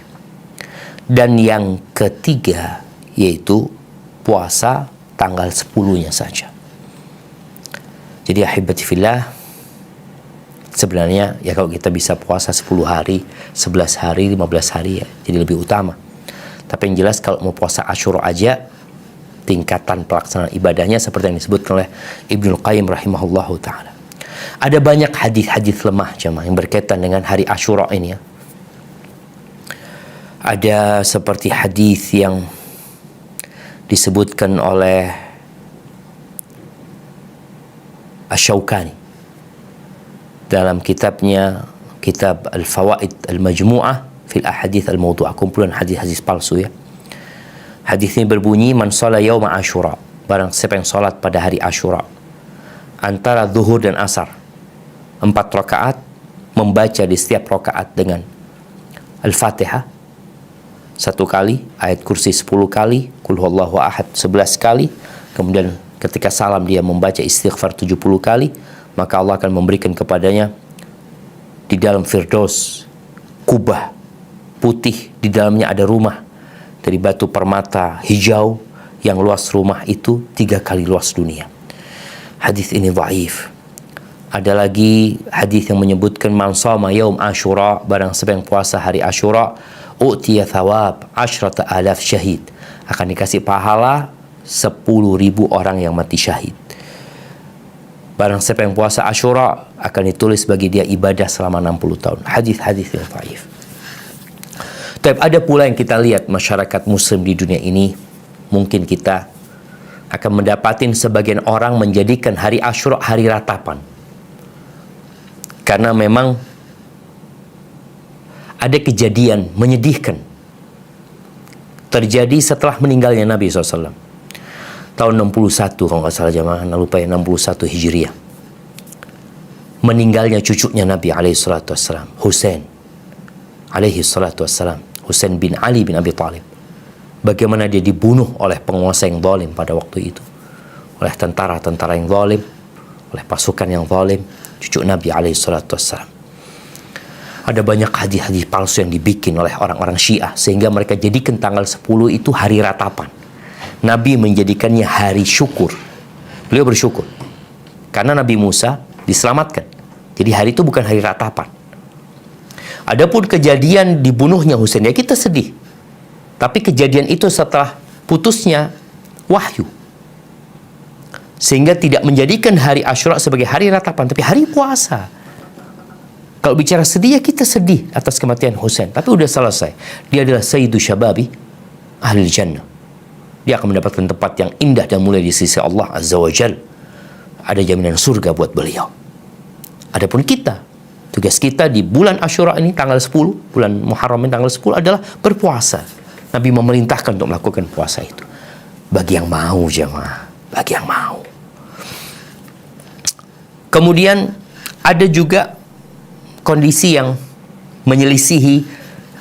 Dan yang ketiga yaitu puasa tanggal 10-nya saja. Jadi ahibati fillah, sebenarnya ya kalau kita bisa puasa 10 hari, 11 hari, 15 hari ya jadi lebih utama. Tapi yang jelas kalau mau puasa Asyura aja, tingkatan pelaksanaan ibadahnya seperti yang disebutkan oleh Ibnul Qayyim rahimahullahu ta'ala. Ada banyak hadis-hadis lemah jemaah yang berkaitan dengan hari Asyura ini ya. Ada seperti hadis yang disebutkan oleh Asy-Syaukani dalam kitabnya, kitab Al-Fawaid Al-Majmu'ah fil Ahadits Al-Mawdu'ah, kumpulan hadis-hadis palsu ya. Hadis ini berbunyi, man shalla yauma Asyura, barang siapa yang salat pada hari Asyura antara zuhur dan asar 4 rakaat, membaca di setiap rakaat dengan Al-Fatihah 1 kali, ayat kursi 10 kali, Qul huwallahu ahad 11 kali, kemudian ketika salam dia membaca istighfar 70 kali, maka Allah akan memberikan kepadanya di dalam Firdaus kubah putih, di dalamnya ada rumah dari batu permata hijau yang luas rumah itu 3 kali luas dunia. Hadis ini dhaif. Ada lagi hadis yang menyebutkan man shama yaum Asyura, barang siapa yang puasa hari Asyura, u'tiya thawab 10,000 syahid, akan dikasih pahala 10.000 orang yang mati syahid. Barang siapa yang puasa Asyura akan ditulis bagi dia ibadah selama 60 tahun. Hadis-hadis yang dhaif. Tapi ada pula yang kita lihat masyarakat muslim di dunia ini, mungkin kita akan mendapatin sebagian orang menjadikan hari Asyura hari ratapan. Karena memang ada kejadian menyedihkan terjadi setelah meninggalnya Nabi SAW. Tahun 61 kalau nggak salah jamaah, lupa ya, 61 Hijriah. Meninggalnya cucunya Nabi SAW, Husain SAW, Husain bin Ali bin Abi Thalib. Bagaimana dia dibunuh oleh penguasa yang zalim pada waktu itu, oleh tentara-tentara yang zalim, oleh pasukan yang zalim, cucu Nabi SAW. Ada banyak hadis-hadis palsu yang dibikin oleh orang-orang Syiah sehingga mereka jadikan tanggal 10 itu hari ratapan. Nabi menjadikannya hari syukur. Beliau bersyukur karena Nabi Musa diselamatkan. Jadi hari itu bukan hari ratapan. Adapun kejadian dibunuhnya Husain, ya kita sedih. Tapi kejadian itu setelah putusnya wahyu. Sehingga tidak menjadikan hari Asyura sebagai hari ratapan, tapi hari puasa. Kalau bicara sedih, ya kita sedih atas kematian Husain. Tapi udah selesai. Dia adalah Sayyidu Syababi Ahli Jannah. Dia akan mendapatkan tempat yang indah dan mulia di sisi Allah Azza wa Jal. Ada jaminan surga buat beliau. Adapun kita, tugas kita di bulan Asyura ini, tanggal 10, bulan Muharram ini tanggal 10 adalah berpuasa. Nabi memerintahkan untuk melakukan puasa itu. Bagi yang mau jemaah, bagi yang mau. Kemudian ada juga kondisi yang menyelisihi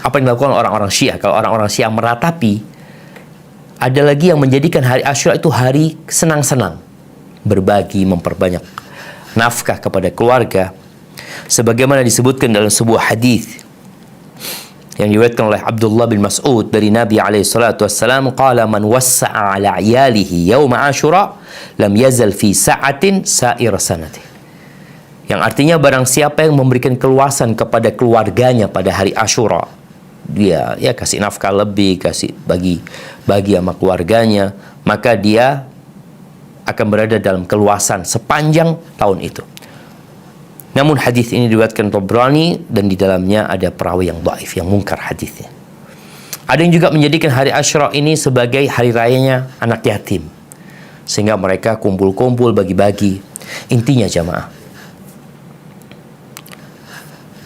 apa yang dilakukan orang-orang Syiah. Kalau orang-orang Syiah meratapi, ada lagi yang menjadikan hari Asyura itu hari senang-senang, berbagi, memperbanyak nafkah kepada keluarga, sebagaimana disebutkan dalam sebuah hadis yang diriwayatkan oleh Abdullah bin Mas'ud dari Nabi SAW, qala man wassa'a ala iyalihi yawma Asyura lam yazal fi sa'atin sa'ir sanati. Yang artinya barang siapa yang memberikan keluasan kepada keluarganya pada hari Asyura, dia ya kasih nafkah lebih, kasih bagi sama keluarganya, maka dia akan berada dalam keluasan sepanjang tahun itu. Namun hadis ini diriwayatkan Tabrani dan di dalamnya ada perawi yang dhaif, yang mungkar hadisnya. Ada yang juga menjadikan hari Asyura ini sebagai hari rayanya anak yatim, sehingga mereka kumpul-kumpul bagi-bagi. Intinya jamaah,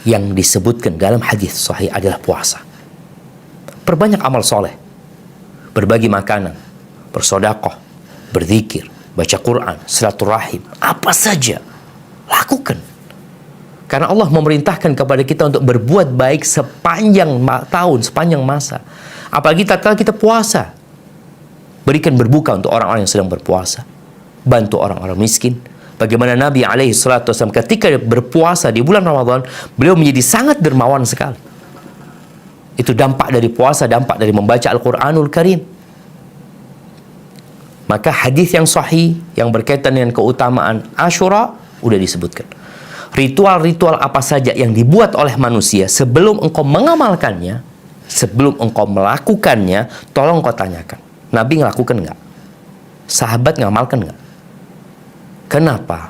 yang disebutkan dalam hadis sahih adalah puasa. Perbanyak amal soleh, berbagi makanan, bersedekah, berzikir, baca Quran, silaturahim, apa saja lakukan. Karena Allah memerintahkan kepada kita untuk berbuat baik sepanjang tahun, sepanjang masa. Apalagi tatkala kita puasa, berikan berbuka untuk orang-orang yang sedang berpuasa, bantu orang-orang miskin. Bagaimana Nabi SAW ketika berpuasa di bulan Ramadan, beliau menjadi sangat dermawan sekali. Itu dampak dari puasa, dampak dari membaca Al-Quranul Karim. Maka hadis yang sahih yang berkaitan dengan keutamaan Asyura udah disebutkan. Ritual-ritual apa saja yang dibuat oleh manusia, sebelum engkau mengamalkannya, sebelum engkau melakukannya, tolong kau tanyakan, Nabi ngelakukan nggak? Sahabat ngamalkan nggak? Kenapa?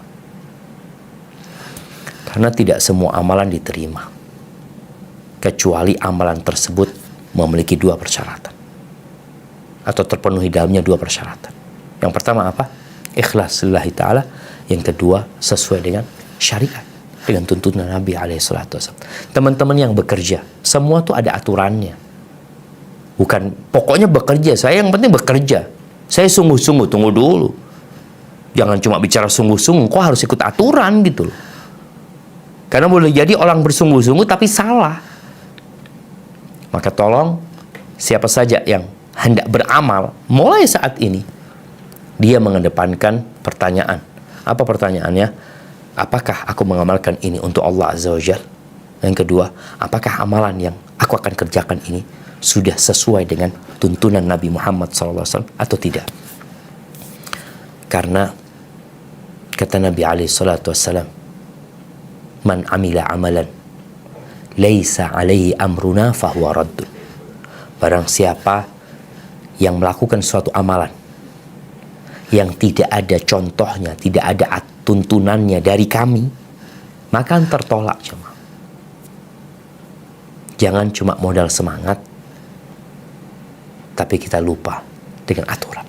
Karena tidak semua amalan diterima, kecuali amalan tersebut memiliki dua persyaratan, atau terpenuhi dalamnya dua persyaratan. Yang pertama apa? Ikhlas lillahi ta'ala. Yang kedua, sesuai dengan syariat, dengan tuntunan Nabi SAW. Teman-teman yang bekerja, semua tuh ada aturannya. Bukan pokoknya bekerja, saya yang penting bekerja, saya sungguh-sungguh. Tunggu dulu, jangan cuma bicara sungguh-sungguh, kok harus ikut aturan gitu loh. Karena boleh jadi orang bersungguh-sungguh tapi salah. Maka tolong, siapa saja yang hendak beramal mulai saat ini, dia mengedepankan pertanyaan. Apa pertanyaannya? Apakah aku mengamalkan ini untuk Allah Azza wa Jalla? Yang kedua, apakah amalan yang aku akan kerjakan ini sudah sesuai dengan tuntunan Nabi Muhammad SAW atau tidak? Karena kata Nabi SAW, man amila amalan laisa alaihi amruna fahuwa raddun. Barang siapa yang melakukan suatu amalan yang tidak ada contohnya, tidak ada tuntunannya dari kami, maka tertolak jemaah. Jangan cuma modal semangat, tapi kita lupa dengan aturan.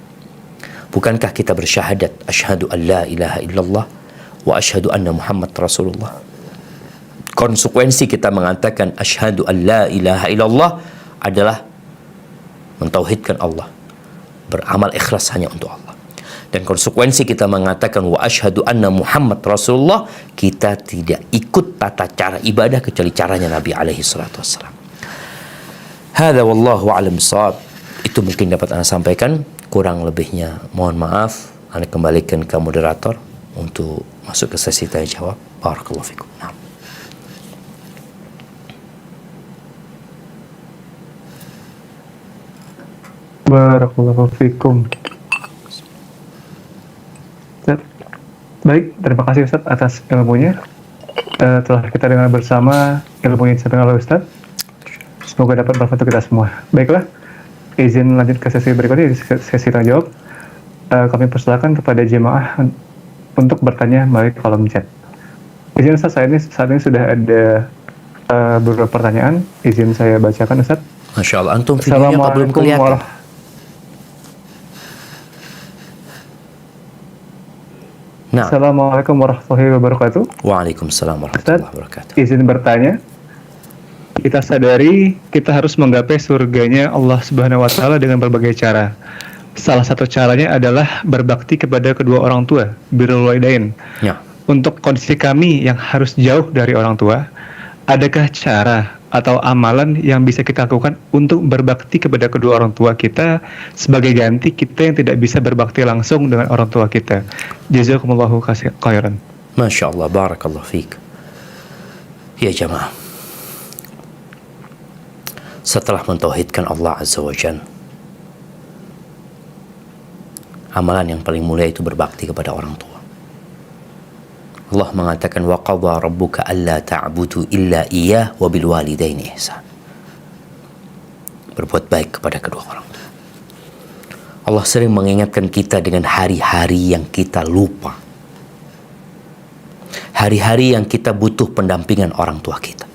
Bukankah kita bersyahadat asyhadu an la ilaha illallah wa asyhadu anna Muhammad Rasulullah? Konsekuensi kita mengatakan asyhadu an la ilaha illallah adalah mentauhidkan Allah, beramal ikhlas hanya untuk Allah. Dan konsekuensi kita mengatakan wa asyhadu anna Muhammad Rasulullah, kita tidak ikut tata cara ibadah kecuali caranya Nabi alaihi salatu wassalam. Hadza wallahu a'lam bissawab. Itu mungkin dapat Anda sampaikan. Kurang lebihnya mohon maaf. Anda kembalikan ke moderator untuk masuk ke sesi tanya jawab. Barakallahu fikum. Nah. Barakallahu fikum. Baik, terima kasih Ustadz atas ilmunya. Telah kita dengar bersama ilmu yang disampaikan oleh Ustadz. Semoga dapat bermanfaat untuk kita semua. Baiklah, izin lanjut ke sesi berikutnya, sesi tanya jawab. Kami persilakan kepada jemaah untuk bertanya melalui kolom chat. Izin Ustadz, saat ini sudah ada beberapa pertanyaan. Izin saya bacakan Ustadz. Masya Allah, antum videonya kok belum kelihatan? Nah. Assalamualaikum warahmatullahi wabarakatuh. Waalaikumsalam warahmatullahi wabarakatuh. Izin bertanya. Kita sadari kita harus menggapai surganya Allah Subhanahu wa taala dengan berbagai cara. Salah satu caranya adalah berbakti kepada kedua orang tua, birrul walidain. Ya. Untuk kondisi kami yang harus jauh dari orang tua, adakah cara atau amalan yang bisa kita lakukan untuk berbakti kepada kedua orang tua kita sebagai ganti kita yang tidak bisa berbakti langsung dengan orang tua kita? Jazakumullahu khairan. Masya Allah, barakallahu fiik. Ya jamaah, setelah mentauhidkan Allah Azza wa Jalla, amalan yang paling mulia itu berbakti kepada orang tua. Allah mengatakan wa qadha rabbuka alla ta'budu illa iyyah wa bil walidaini ihsan. Berbuat baik kepada kedua orang tua. Allah sering mengingatkan kita dengan hari-hari yang kita lupa. Hari-hari yang kita butuh pendampingan orang tua kita.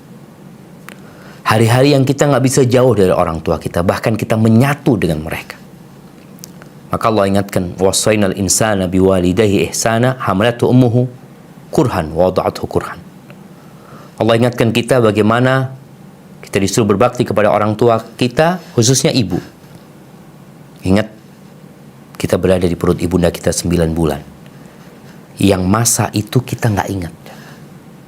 Hari-hari yang kita nggak bisa jauh dari orang tua kita, bahkan kita menyatu dengan mereka. Maka Allah ingatkan wasainal insana biwalidayhi ihsana hamalatu ummuhu kurhan wa wada'athu kurhan. Allah ingatkan kita bagaimana kita disuruh berbakti kepada orang tua kita, khususnya ibu. Ingat, kita berada di perut ibunda kita 9 bulan. Yang masa itu kita nggak ingat.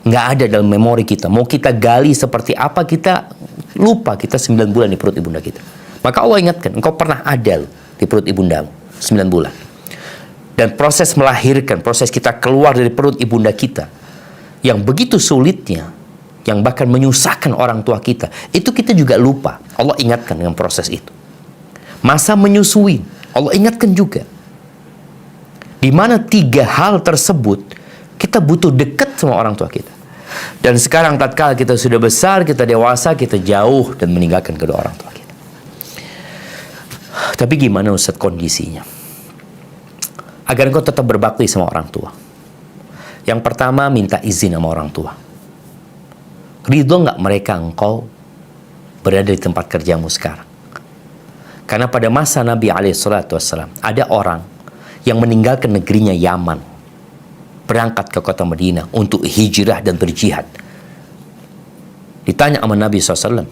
Nggak ada dalam memori kita. Mau kita gali seperti apa, kita lupa kita 9 bulan di perut ibunda kita. Maka Allah ingatkan, engkau pernah ada di perut ibundamu 9 bulan. Dan proses melahirkan, proses kita keluar dari perut ibunda kita yang begitu sulitnya, yang bahkan menyusahkan orang tua kita, itu kita juga lupa. Allah ingatkan dengan proses itu. Masa menyusui, Allah ingatkan juga. Di mana 3 hal tersebut kita butuh dekat sama orang tua kita. Dan sekarang tatkala kita sudah besar, kita dewasa, kita jauh dan meninggalkan kedua orang tua kita. Tapi gimana Ustaz kondisinya? Agar engkau tetap berbakti sama orang tua. Yang pertama, minta izin sama orang tua. Ridho nggak mereka engkau berada di tempat kerjamu sekarang? Karena pada masa Nabi SAW, ada orang yang meninggalkan negerinya Yaman, berangkat ke kota Madinah untuk hijrah dan berjihad. Ditanya sama Nabi SAW,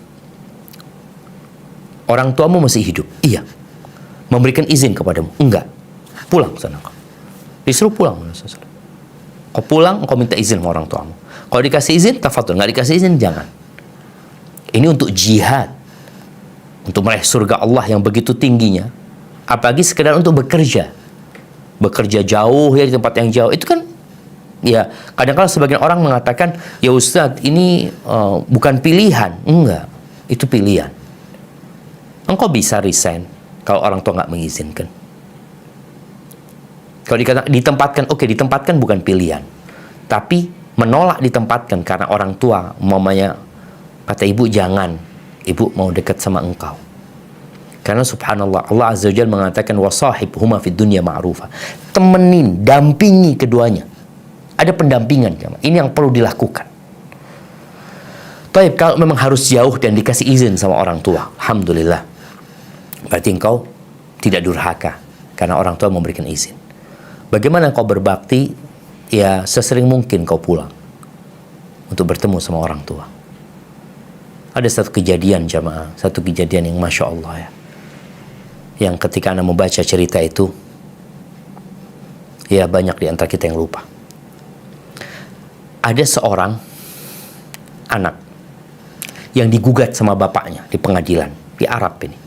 orang tuamu masih hidup? Iya. Memberikan izin kepadamu? Enggak. Pulang sana kau. Disuruh pulang. Kau pulang, kau minta izin sama orang tuamu. Kalau dikasih izin, tafadhol. Nggak dikasih izin, jangan. Ini untuk jihad, untuk meraih surga Allah yang begitu tingginya. Apalagi sekedar untuk bekerja jauh ya, di tempat yang jauh. Itu kan ya, kadang-kadang sebagian orang mengatakan, ya Ustadz, ini bukan pilihan. Enggak, itu pilihan. Engkau bisa resign kalau orang tua nggak mengizinkan. Kalau ditempatkan, oke, ditempatkan bukan pilihan. Tapi menolak ditempatkan karena orang tua, umpamanya kata ibu jangan, ibu mau dekat sama engkau. Karena subhanallah, Allah Azza wa Jalla mengatakan wasahibhuma fid dunya ma'rufa. Temenin, dampingi keduanya Ada pendampingan jemaah. Ini yang perlu dilakukan. Taib, kalau memang harus jauh dan dikasih izin sama orang tua, alhamdulillah. Berarti engkau tidak durhaka karena orang tua memberikan izin. Bagaimana engkau berbakti? Ya sesering mungkin kau pulang untuk bertemu sama orang tua. Ada satu kejadian jamaah, satu kejadian yang Masya Allah ya, yang ketika Anda membaca cerita itu, ya banyak di antara kita yang lupa. Ada seorang anak yang digugat sama bapaknya di pengadilan di Arab ini.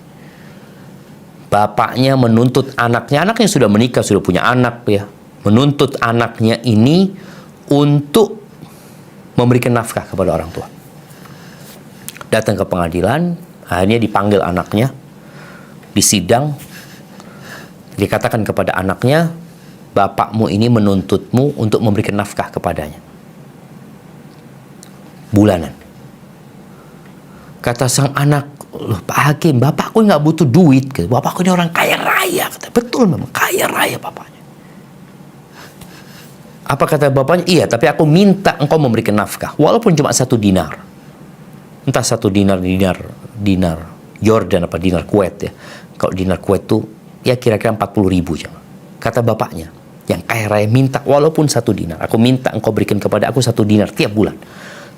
Bapaknya menuntut anaknya sudah menikah, sudah punya anak ya, menuntut anaknya ini untuk memberikan nafkah kepada orang tua. Datang ke pengadilan, akhirnya dipanggil anaknya, disidang, dikatakan kepada anaknya, bapakmu ini menuntutmu untuk memberikan nafkah kepadanya. Bulanan. Kata sang anak, loh Pak Hakim, bapakku nggak butuh duit. Bapakku ini orang kaya raya. Kata, betul memang, kaya raya bapaknya. Apa kata bapaknya? Iya, tapi aku minta engkau memberikan nafkah. Walaupun cuma 1 dinar. Entah 1 dinar Jordan apa dinar Kuwait ya. Kalau dinar Kuwait tuh ya kira-kira 40.000 jangan. Kata bapaknya, yang kaya raya minta walaupun 1 dinar. Aku minta engkau berikan kepada aku 1 dinar tiap bulan.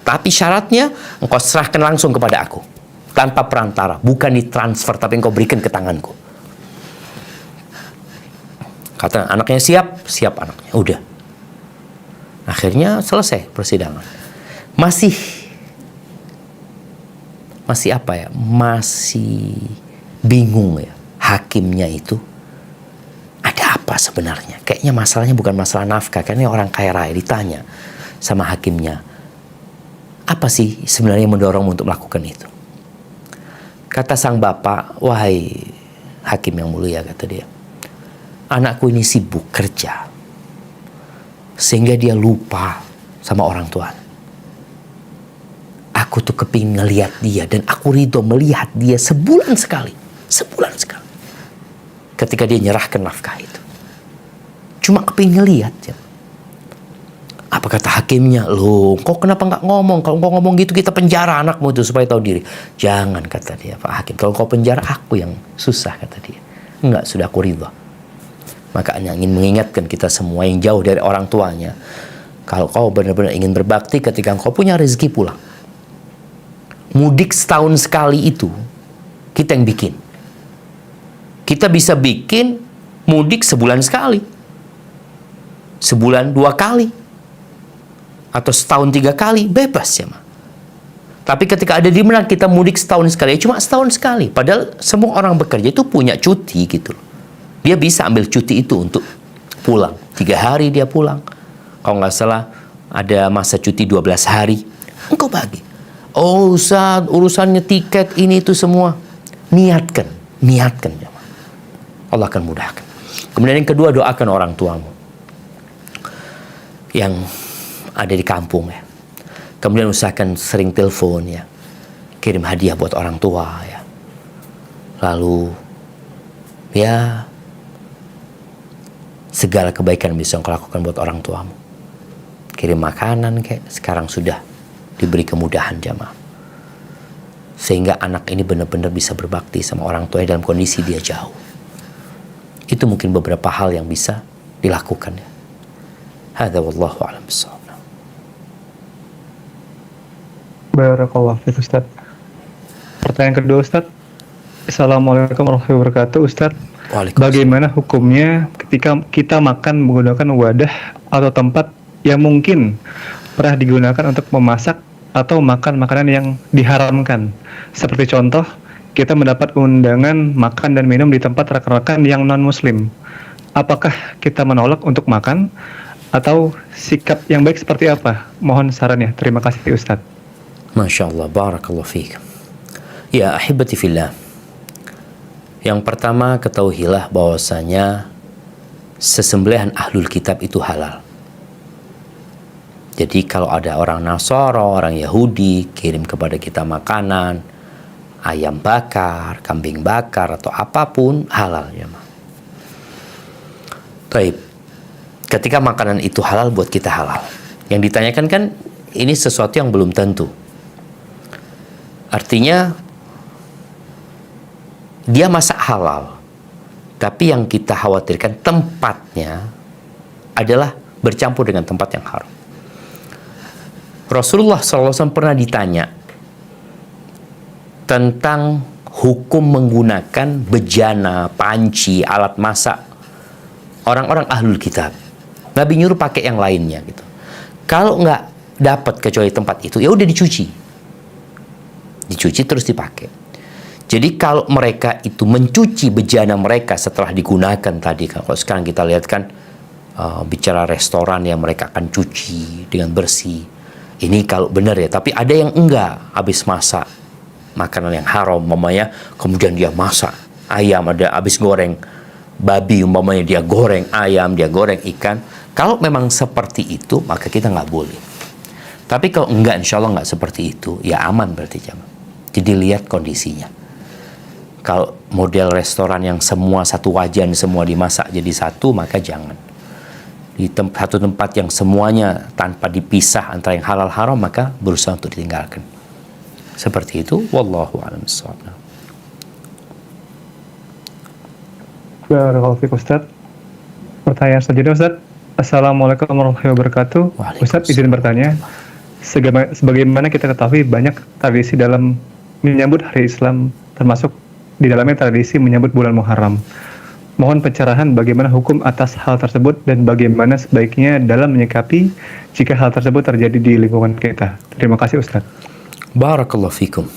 Tapi syaratnya engkau serahkan langsung kepada aku. Tanpa perantara. Bukan ditransfer, tapi engkau berikan ke tanganku. Kata anaknya siap anaknya. Udah. Akhirnya selesai persidangan. Masih apa ya? Masih bingung ya. Hakimnya itu ada apa sebenarnya? Kayaknya masalahnya bukan masalah nafkah. Karena orang kaya raya ditanya sama hakimnya, apa sih sebenarnya yang mendorong untuk melakukan itu? Kata sang bapak, wahai hakim yang mulia, kata dia, anakku ini sibuk kerja sehingga dia lupa sama orang tua. Aku tuh kepingin ngelihat dia dan aku ridho melihat dia sebulan sekali. Ketika dia nyerahkan nafkah itu. Cuma kepingin ngelihat ya. Apa kata hakimnya? Loh, kok kenapa nggak ngomong? Kalau kau ngomong gitu kita penjara anakmu itu supaya tahu diri. Jangan, kata dia, Pak Hakim. Kalau kau penjara aku yang susah, kata dia. Enggak, sudah aku ridho. Makanya ingin mengingatkan kita semua yang jauh dari orang tuanya. Kalau kau benar-benar ingin berbakti ketika kau punya rezeki pulang. Mudik setahun sekali itu kita yang bikin. Kita bisa bikin mudik sebulan sekali. Sebulan 2 kali. Atau setahun 3 kali. Bebas ya, Ma. Tapi ketika ada di mana kita mudik setahun sekali, cuma setahun sekali. Padahal semua orang bekerja itu punya cuti gitu loh. Dia bisa ambil cuti itu untuk pulang. 3 hari dia pulang. Kalau nggak salah ada masa cuti 12 hari. Engkau bagi. Oh Ustaz, urusannya tiket ini itu semua. Niatkan ya. Allah akan mudahkan. Kemudian yang kedua, doakan orang tuamu yang ada di kampung ya. Kemudian usahakan sering telepon ya. Kirim hadiah buat orang tua ya. Lalu ya segala kebaikan bisa engkau lakukan buat orang tuamu. Kirim makanan kayak sekarang sudah diberi kemudahan jamaah. Sehingga anak ini benar-benar bisa berbakti sama orang tuanya dalam kondisi dia jauh. Itu mungkin beberapa hal yang bisa dilakukan ya. Hadza wallahu a'lam bissawab. Barakallahu fiik Ustaz. Pertanyaan kedua Ustaz. Assalamualaikum warahmatullahi wabarakatuh Ustaz. Bagaimana hukumnya ketika kita makan menggunakan wadah atau tempat yang mungkin pernah digunakan untuk memasak atau makan makanan yang diharamkan? Seperti contoh, kita mendapat undangan makan dan minum di tempat rekan-rekan yang non-muslim. Apakah kita menolak untuk makan? Atau sikap yang baik seperti apa? Mohon sarannya. Terima kasih Ustaz. Masya Allah, barakallahu fiik. Ya ahibati fillah. Yang pertama, ketahuilah bahwasanya sesembelihan ahlul kitab itu halal. Jadi kalau ada orang Nasara, orang Yahudi kirim kepada kita makanan, ayam bakar, kambing bakar atau apapun halal ya. Baik. ketika makanan itu halal buat kita halal. Yang ditanyakan kan ini sesuatu yang belum tentu. Artinya dia masak halal, tapi yang kita khawatirkan tempatnya adalah bercampur dengan tempat yang haram. Rasulullah SAW pernah ditanya tentang hukum menggunakan bejana, panci, alat masak orang-orang ahlul kitab. Nabi nyuruh pakai yang lainnya gitu. Kalau nggak dapat kecuali tempat itu, ya udah dicuci terus dipakai. Jadi kalau mereka itu mencuci bejana mereka setelah digunakan tadi, kalau sekarang kita lihat kan bicara restoran yang mereka akan cuci dengan bersih. Ini kalau benar ya, tapi ada yang enggak, habis masak makanan yang haram umpamanya, kemudian dia masak ayam, ada habis goreng babi umpamanya, dia goreng ayam, dia goreng ikan. Kalau memang seperti itu, maka kita nggak boleh. Tapi kalau enggak, insya Allah nggak seperti itu, ya aman berarti jamaah. Jadi lihat kondisinya. Kalau model restoran yang semua satu wajan, semua dimasak jadi satu, maka jangan. Di satu tempat yang semuanya tanpa dipisah antara yang halal haram, maka berusaha untuk ditinggalkan. Seperti itu, wallahu a'lam bishawab. Barakallahu fiik Ustaz. Pertanyaan selanjutnya Ustaz. Assalamualaikum warahmatullahi wabarakatuh. Ustaz izin bertanya, sebagaimana kita ketahui banyak tradisi dalam menyambut hari Islam, termasuk di dalamnya tradisi menyambut bulan Muharram. Mohon pencerahan bagaimana hukum atas hal tersebut dan bagaimana sebaiknya dalam menyikapi jika hal tersebut terjadi di lingkungan kita. Terima kasih Ustaz. Barakallahu fikum.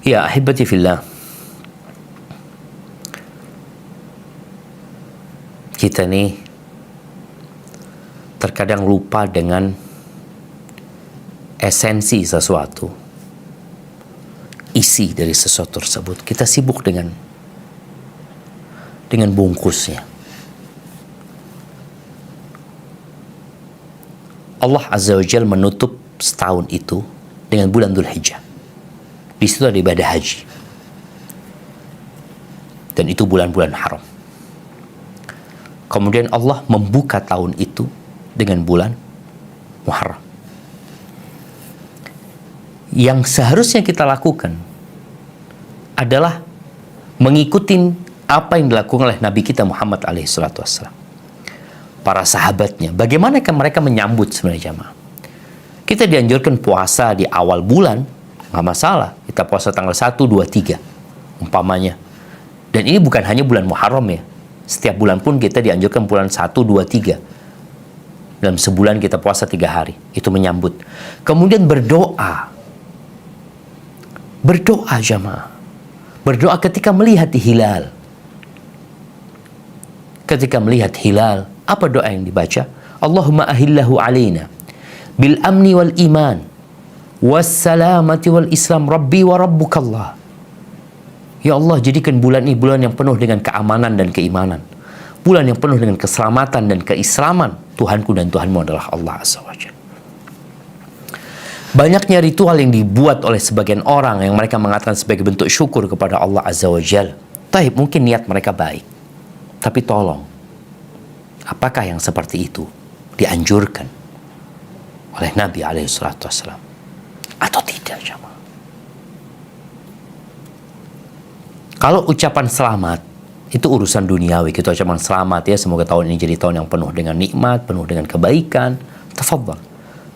Ya ahibati fillah. Kita nih terkadang lupa dengan esensi sesuatu, isi dari sesuatu tersebut. Kita sibuk dengan bungkusnya. Allah Azza wa Jalla menutup setahun itu dengan bulan Dzulhijjah. Di situ ada ibadah haji. Dan itu bulan-bulan haram. Kemudian Allah membuka tahun itu dengan bulan Muharram. Yang seharusnya kita lakukan adalah mengikuti apa yang dilakukan oleh Nabi kita Muhammad alaihissalam, para sahabatnya. Bagaimana mereka menyambut sebenarnya jamaah? Kita dianjurkan puasa di awal bulan, nggak masalah. Kita puasa tanggal 1, 2, 3 umpamanya. Dan ini bukan hanya bulan Muharram ya. Setiap bulan pun kita dianjurkan bulan 1, 2, 3. Dalam sebulan kita puasa 3 hari. Itu menyambut. Kemudian berdoa. Berdoa jamaah. Berdoa ketika melihat hilal. Ketika melihat hilal, apa doa yang dibaca? Allahumma ahillahu alaina bil amni wal iman was salamati wal islam rabbi wa rabbukallah. Ya Allah, jadikan bulan ini bulan yang penuh dengan keamanan dan keimanan. Bulan yang penuh dengan keselamatan dan keislaman. Tuhanku dan Tuhanmu adalah Allah Azza wa Jalla. Banyaknya ritual yang dibuat oleh sebagian orang yang mereka mengatakan sebagai bentuk syukur kepada Allah Azza wa Jalla. Taib, mungkin niat mereka baik. Tapi tolong, apakah yang seperti itu dianjurkan oleh Nabi SAW atau tidak jamaah? Kalau ucapan selamat itu urusan duniawi, kita ucapan selamat ya, semoga tahun ini jadi tahun yang penuh dengan nikmat, penuh dengan kebaikan, tafadhal.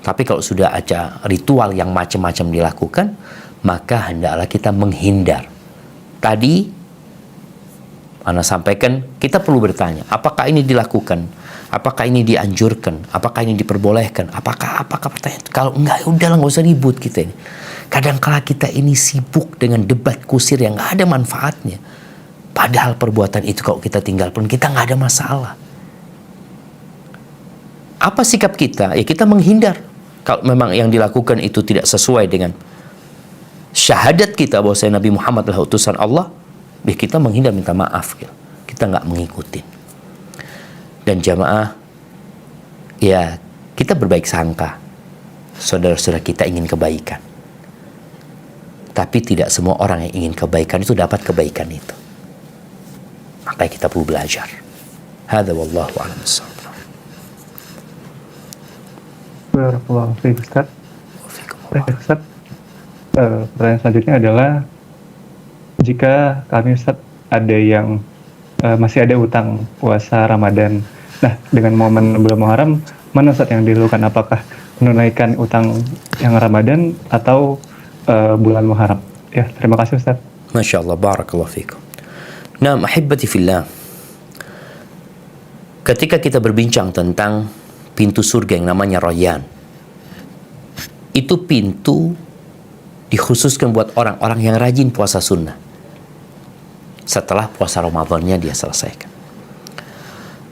Tapi kalau sudah ada ritual yang macam-macam dilakukan, maka hendaklah kita menghindar. Tadi Ana sampaikan, kita perlu bertanya, apakah ini dilakukan? Apakah ini dianjurkan? Apakah ini diperbolehkan? Apakah pertanyaan itu? Kalau enggak, udahlah, nggak usah ribut kita ini. Kadang-kala kita ini sibuk dengan debat kusir yang nggak ada manfaatnya. Padahal perbuatan itu kalau kita tinggal pun kita nggak ada masalah. Apa sikap kita? Ya kita menghindar. Kalau memang yang dilakukan itu tidak sesuai dengan syahadat kita bahwa Nabi Muhammad adalah utusan Allah, kita menghindar, minta maaf. Kita nggak mengikuti. Dan jamaah, ya kita berbaik sangka. Saudara-saudara kita ingin kebaikan. Tapi tidak semua orang yang ingin kebaikan itu dapat kebaikan itu. Makanya kita perlu belajar. Hadza wallahu a'lam bishawab. Barakallahu fiik, Ustaz. Wafikumullah. Baik, Ustaz. Pertanyaan selanjutnya adalah, jika kami, Ustaz, ada yang masih ada utang puasa Ramadan. Nah, dengan momen bulan Muharram, mana, Ustaz, yang dilakukan? Apakah menunaikan utang yang Ramadan atau bulan Muharram? Ya, terima kasih, Ustaz. Masya Allah, barakallahu fikum. Nah, ahibati fillah, ketika kita berbincang tentang pintu surga yang namanya Rayyan, itu pintu dikhususkan buat orang-orang yang rajin puasa sunnah setelah puasa Ramadannya dia selesaikan.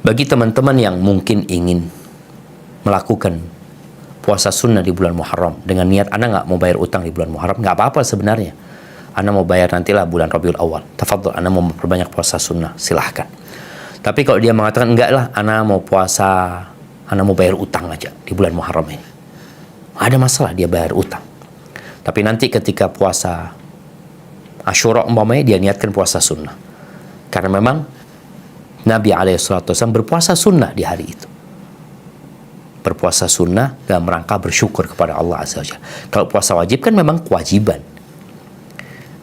Bagi teman-teman yang mungkin ingin melakukan puasa sunnah di bulan Muharram dengan niat Anda nggak mau bayar utang di bulan Muharram, nggak apa-apa sebenarnya. Anda mau bayar nantilah bulan Rabiul Awal, tafadhol, Anda mau memperbanyak puasa sunnah, silahkan. Tapi kalau dia mengatakan enggak lah, Anda mau puasa, Anda mau bayar utang aja di bulan Muharram ini, ada masalah dia bayar utang. Tapi nanti ketika puasa Asyura umpamanya dia niatkan puasa sunnah, karena memang Nabi SAW berpuasa sunnah di hari itu, berpuasa sunnah dalam rangka bersyukur kepada Allah Azza wa Jalla. Kalau puasa wajib kan memang kewajiban.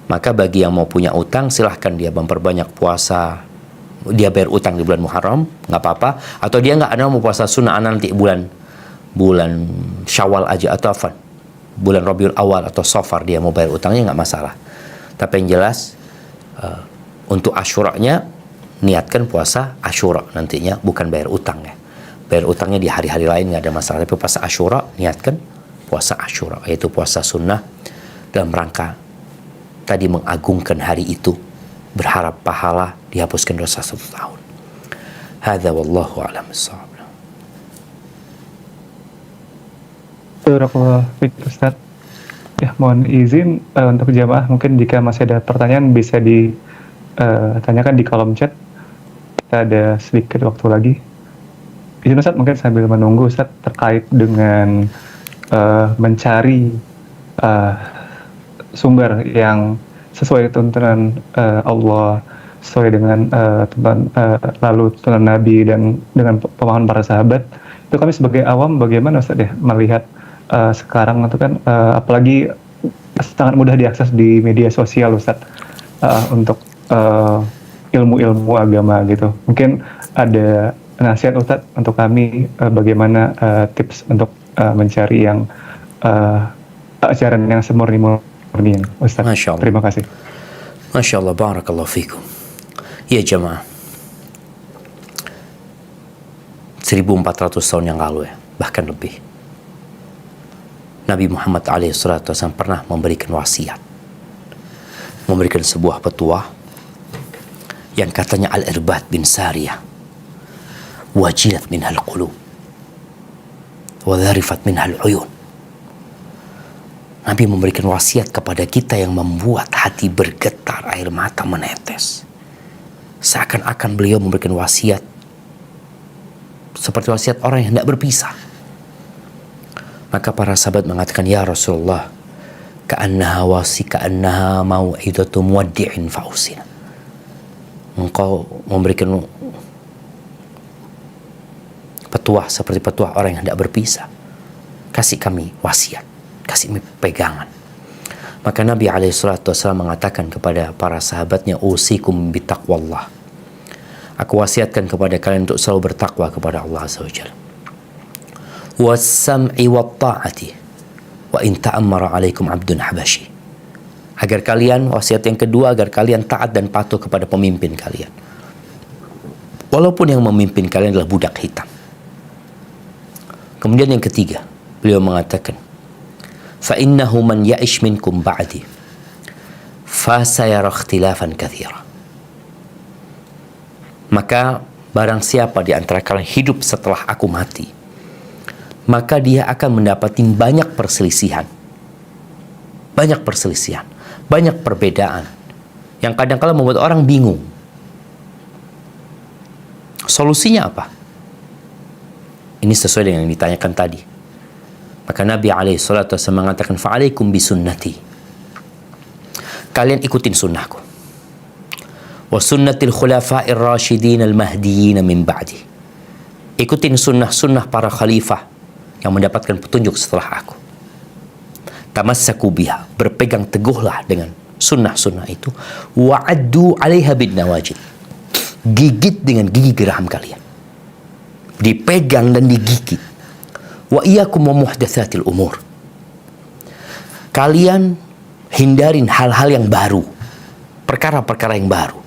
Maka bagi yang mau punya utang, silahkan dia memperbanyak puasa, dia bayar utang di bulan Muharram, nggak apa-apa. Atau dia nggak ada mau puasa sunnah, nanti bulan Syawal aja, atau apa, bulan Rabiul Awal atau Safar dia mau bayar utangnya, nggak masalah. Tapi yang jelas untuk Asyuranya niatkan puasa Asyura nantinya, bukan bayar utang ya. Bayar utangnya di hari-hari lain nggak ada masalah. Tapi puasa Asyura niatkan puasa Asyura, yaitu puasa sunnah dalam rangka tadi mengagungkan hari itu, berharap pahala, dihapuskan dosa 1 tahun. Hadza wallahu a'lam bissawab. Barakallahu fiik, Ustaz. Ya, mohon izin untuk jamaah, mungkin jika masih ada pertanyaan bisa ditanyakan di kolom chat. Kita ada sedikit waktu lagi. Izin, Ustaz, mungkin sambil menunggu, Ustaz, terkait dengan mencari sumber yang sesuai tuntunan Allah, sesuai dengan lalu tuntunan Nabi dan dengan pemahaman para sahabat. Itu kami sebagai awam bagaimana, Ustaz, ya, melihat sekarang itu kan apalagi sangat mudah diakses di media sosial, Ustaz, untuk ilmu-ilmu agama gitu. Mungkin ada nasihat, Ustaz, untuk kami bagaimana tips untuk mencari yang ajaran yang semurni-murni, Ustaz. Masya Allah. Terima kasih. Masya Allah, barakallahu fikum. Ya jemaah, 1400 tahun yang lalu ya, bahkan lebih, Nabi Muhammad SAW pernah memberikan wasiat, memberikan sebuah petua yang katanya Al-Irbad bin Sariyah, wajilat minhal qulub wa dharifat minhal uyun. Nabi memberikan wasiat kepada kita yang membuat hati bergetar, air mata menetes. Seakan-akan beliau memberikan wasiat seperti wasiat orang yang tidak berpisah. Maka para sahabat mengatakan, ya Rasulullah, ka'annaha mau'idatu muwaddi'in fa'usina. Engkau memberikan petuah seperti petuah orang yang tidak berpisah. Kasih kami wasiat, kasih kami pegangan. Maka Nabi SAW mengatakan kepada para sahabatnya, usikum bitaqwallah. Aku wasiatkan kepada kalian untuk selalu bertakwa kepada Allah Azza wa Jalla. Was-sam'i wat-ta'ati wa in ta'ammara 'alaikum 'abdun habashi. Agar kalian, wasiat yang kedua, agar kalian taat dan patuh kepada pemimpin kalian, walaupun yang memimpin kalian adalah budak hitam. Kemudian yang ketiga, beliau mengatakan, fa innahu man ya'ish minkum ba'di fa sayara ikhtilafan katsira. Maka barang siapa di antara kalian hidup setelah aku mati, maka dia akan mendapati banyak perselisihan, banyak perbedaan yang kadang-kala membuat orang bingung. Solusinya apa? Ini sesuai dengan yang ditanyakan tadi. Maka Nabi SAW mengatakan, fa'alaikum bisunnati. Kalian ikutin sunnahku. Wa sunnatil khulafa'ir rasyidin al-mahdiyyin min ba'di. Ikutin sunnah-sunnah para khalifah yang mendapatkan petunjuk setelah aku. Tamassaku biha, berpegang teguhlah dengan sunnah-sunnah itu. Wa'addu 'alaiha bin nawajid, gigit dengan gigi geraham kalian, dipegang dan digigit. Wa iyyakum wa muhdatsatil umur, kalian hindarin hal-hal yang baru, perkara-perkara yang baru.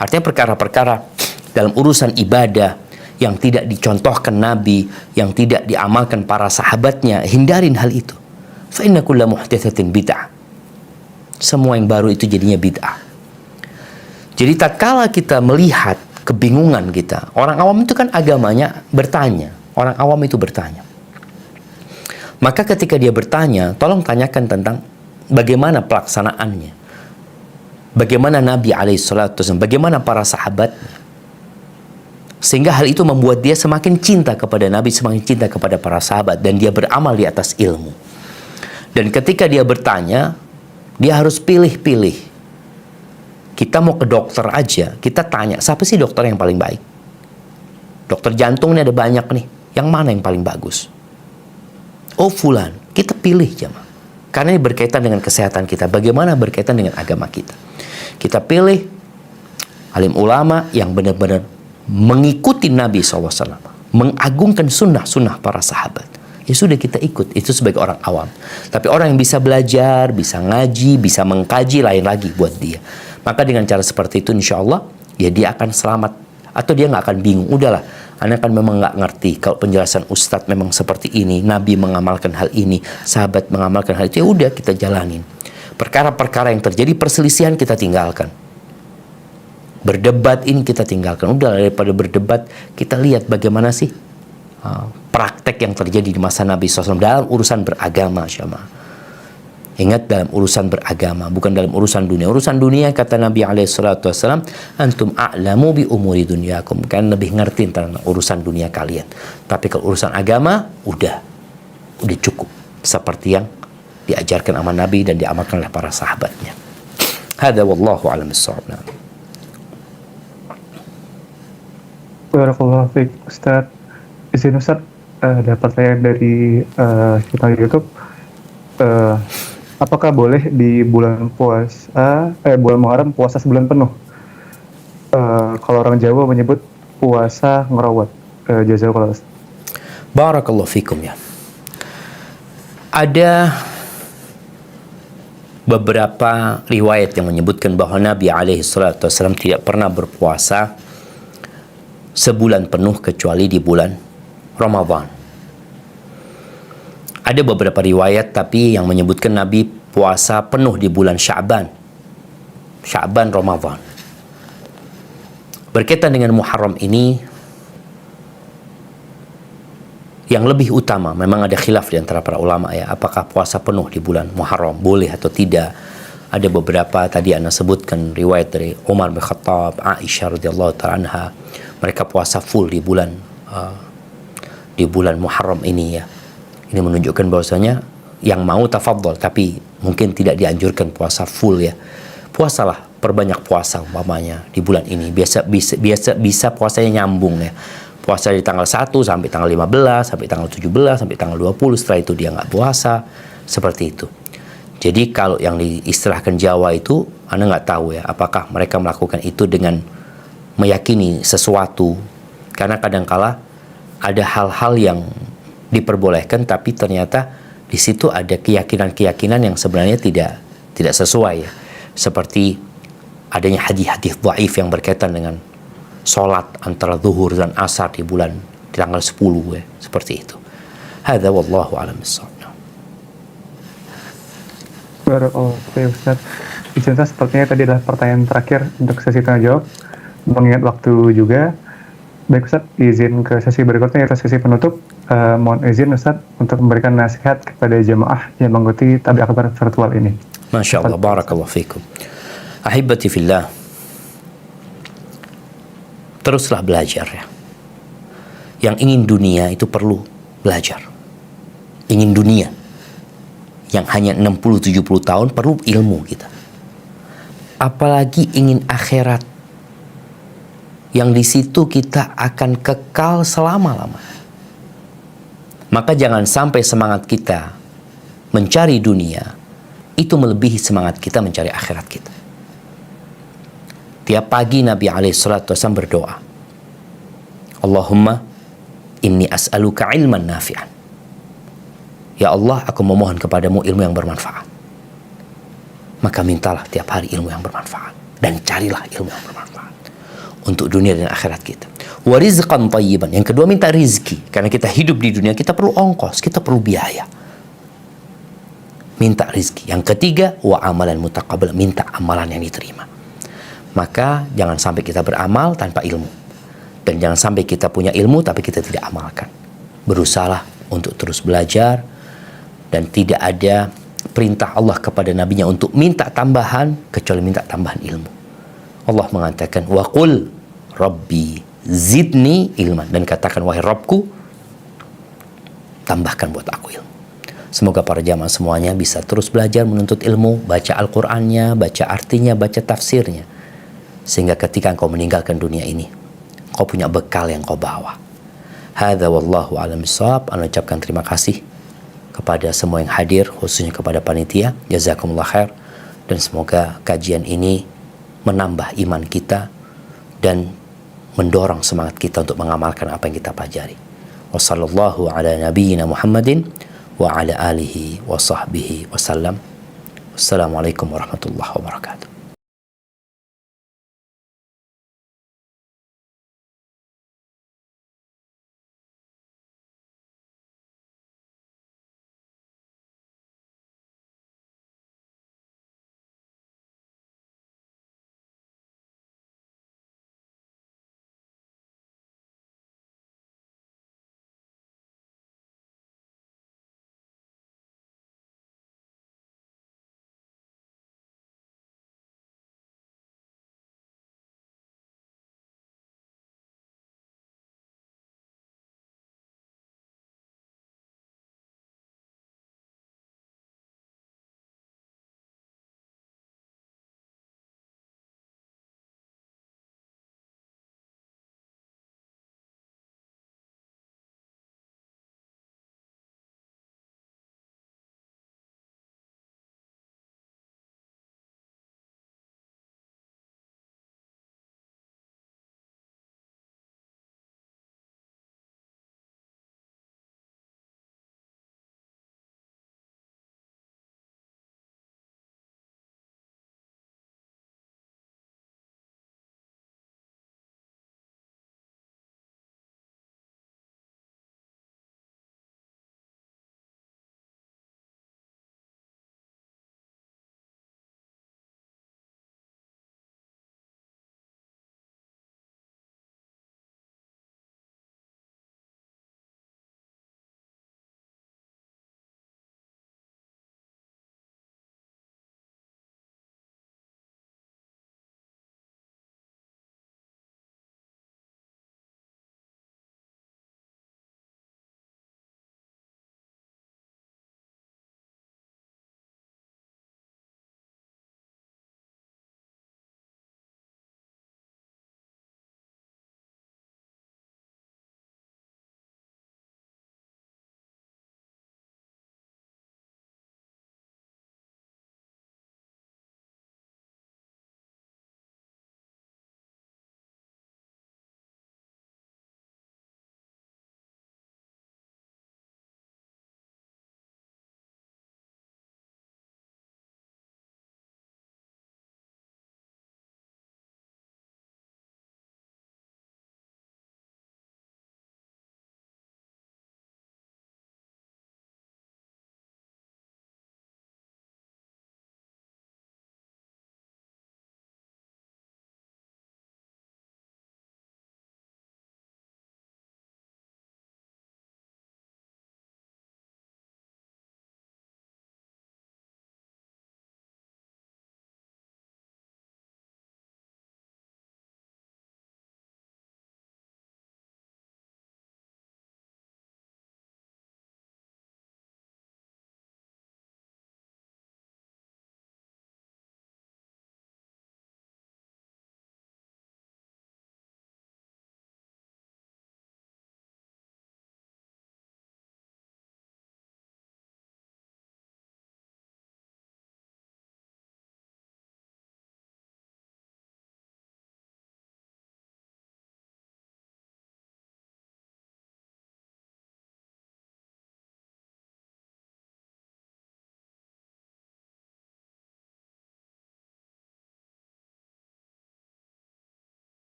Artinya perkara-perkara dalam urusan ibadah yang tidak dicontohkan Nabi, yang tidak diamalkan para sahabatnya, hindarin hal itu. Fa inna kulla muhdatsatin bid'ah, semua yang baru itu jadinya bid'ah. Jadi tatkala kita melihat kebingungan kita, orang awam itu kan agamanya bertanya, orang awam itu bertanya. Maka ketika dia bertanya, tolong tanyakan tentang bagaimana pelaksanaannya, bagaimana Nabi SAW, bagaimana para sahabatnya. Sehingga hal itu membuat dia semakin cinta kepada Nabi, semakin cinta kepada para sahabat, dan dia beramal di atas ilmu. Dan ketika dia bertanya, dia harus pilih-pilih. Kita mau ke dokter aja, kita tanya, siapa sih dokter yang paling baik? Dokter jantung ini ada banyak nih, yang mana yang paling bagus? Oh fulan, kita pilih jemaah. Karena ini berkaitan dengan kesehatan kita, bagaimana berkaitan dengan agama kita. Kita pilih alim ulama yang benar-benar mengikuti Nabi SAW, mengagungkan sunnah-sunnah para sahabat. Ya sudah, kita ikut, itu sebagai orang awam. Tapi orang yang bisa belajar, bisa ngaji, bisa mengkaji, lain lagi buat dia. Maka dengan cara seperti itu insya Allah, ya dia akan selamat. Atau dia nggak akan bingung, udahlah, anak kan memang nggak ngerti. Kalau penjelasan Ustadz memang seperti ini, Nabi mengamalkan hal ini, sahabat mengamalkan hal itu, ya udah kita jalanin. Perkara-perkara yang terjadi perselisihan kita tinggalkan. Berdebat ini kita tinggalkan. Udah, daripada berdebat, kita lihat bagaimana sih praktek yang terjadi di masa Nabi SAW dalam urusan beragama. Ingat, dalam urusan beragama, bukan dalam urusan dunia. Urusan dunia, kata Nabi SAW, antum a'lamu bi umuri dunyakum, kan lebih ngerti tentang urusan dunia kalian. Tapi kalau urusan agama, udah cukup seperti yang diajarkan sama Nabi dan diamalkan oleh para sahabatnya. Hada wallahu a'lam bissawab. Barakallahu fiik Ustaz. Izin Ustaz, ada pertanyaan dari channel YouTube. Apakah boleh di bulan bulan Muharram puasa sebulan penuh? Kalau orang Jawa menyebut puasa ngerawat. Jazakallahu Ustaz. Barakallahu fikum ya. Ada beberapa riwayat yang menyebutkan bahwa Nabi SAW tidak pernah berpuasa sebulan penuh kecuali di bulan Ramadan. Ada beberapa riwayat tapi yang menyebutkan Nabi puasa penuh di bulan Sya'ban, Ramadan. Berkaitan dengan Muharram ini, yang lebih utama, memang ada khilaf di antara para ulama ya, apakah puasa penuh di bulan Muharram boleh atau tidak. Ada beberapa tadi Anda sebutkan riwayat dari Umar bin Khattab, Aisyah radhiyallahu ta'ala anha, mereka puasa full di bulan Muharram ini ya. Ini menunjukkan bahwasanya yang mau tafadhol, tapi mungkin tidak dianjurkan puasa full ya. Puasalah, perbanyak puasa umpamanya di bulan ini. Bisa puasanya nyambung ya. Puasa dari tanggal 1 sampai tanggal 15, sampai tanggal 17, sampai tanggal 20, setelah itu dia nggak puasa, seperti itu. Jadi kalau yang diistilahkan Jawa itu, Anda nggak tahu ya, apakah mereka melakukan itu dengan meyakini sesuatu. Karena kadangkala ada hal-hal yang diperbolehkan, tapi ternyata di situ ada keyakinan-keyakinan yang sebenarnya tidak sesuai ya. Seperti adanya hadis-hadis dhaif yang berkaitan dengan sholat antara zuhur dan asar di tanggal 10 ya, seperti itu. Hadza wallahu a'lam bissawab. Barakallahu fiik Ustaz. Izin Ustaz, sepertinya tadi adalah pertanyaan terakhir untuk sesi tanya jawab. Mengingat waktu juga, baik Ustaz, izin ke sesi berikutnya, yaitu sesi penutup. Mohon izin Ustaz untuk memberikan nasihat kepada jemaah yang mengikuti Tabligh Akbar virtual ini. Masya Allah, barakallahu fikum. Ahibati fillah, teruslah belajar ya. Yang ingin dunia itu perlu belajar. Ingin dunia yang hanya 60-70 tahun perlu ilmu kita. Apalagi ingin akhirat yang di situ kita akan kekal selama-lamanya. Maka jangan sampai semangat kita mencari dunia itu melebihi semangat kita mencari akhirat kita. Tiap pagi Nabi SAW berdoa, Allahumma inni as'aluka ilman nafi'an. Ya Allah, aku memohon kepadamu ilmu yang bermanfaat. Maka mintalah tiap hari ilmu yang bermanfaat. Dan carilah ilmu yang bermanfaat untuk dunia dan akhirat kita. Wa rizqan tayyiban. Yang kedua, minta rizki. Karena kita hidup di dunia, kita perlu ongkos, kita perlu biaya. Minta rizki. Yang ketiga, wa amalan mutaqabbal. Minta amalan yang diterima. Maka jangan sampai kita beramal tanpa ilmu. Dan jangan sampai kita punya ilmu tapi kita tidak amalkan. Berusahalah untuk terus belajar. Dan tidak ada perintah Allah kepada nabinya untuk minta tambahan kecuali minta tambahan ilmu. Allah mengatakan, wa qul rabbi zidni ilman. Dan katakan, wahai Rabbku, tambahkan buat aku ilmu. Semoga para jamaah semuanya bisa terus belajar menuntut ilmu, baca Al-Qur'annya, baca artinya, baca tafsirnya. Sehingga ketika engkau meninggalkan dunia ini, kau punya bekal yang kau bawa. Hadza wallahu a'lam bishawab. Anda ucapkan terima kasih kepada semua yang hadir, khususnya kepada panitia. Jazakumullah khair. Dan semoga kajian ini menambah iman kita dan mendorong semangat kita untuk mengamalkan apa yang kita pelajari. Wassallallahu ala nabiyyina Muhammadin wa ala alihi wa sahbihi wasallam. Wassalamualaikum warahmatullahi wabarakatuh.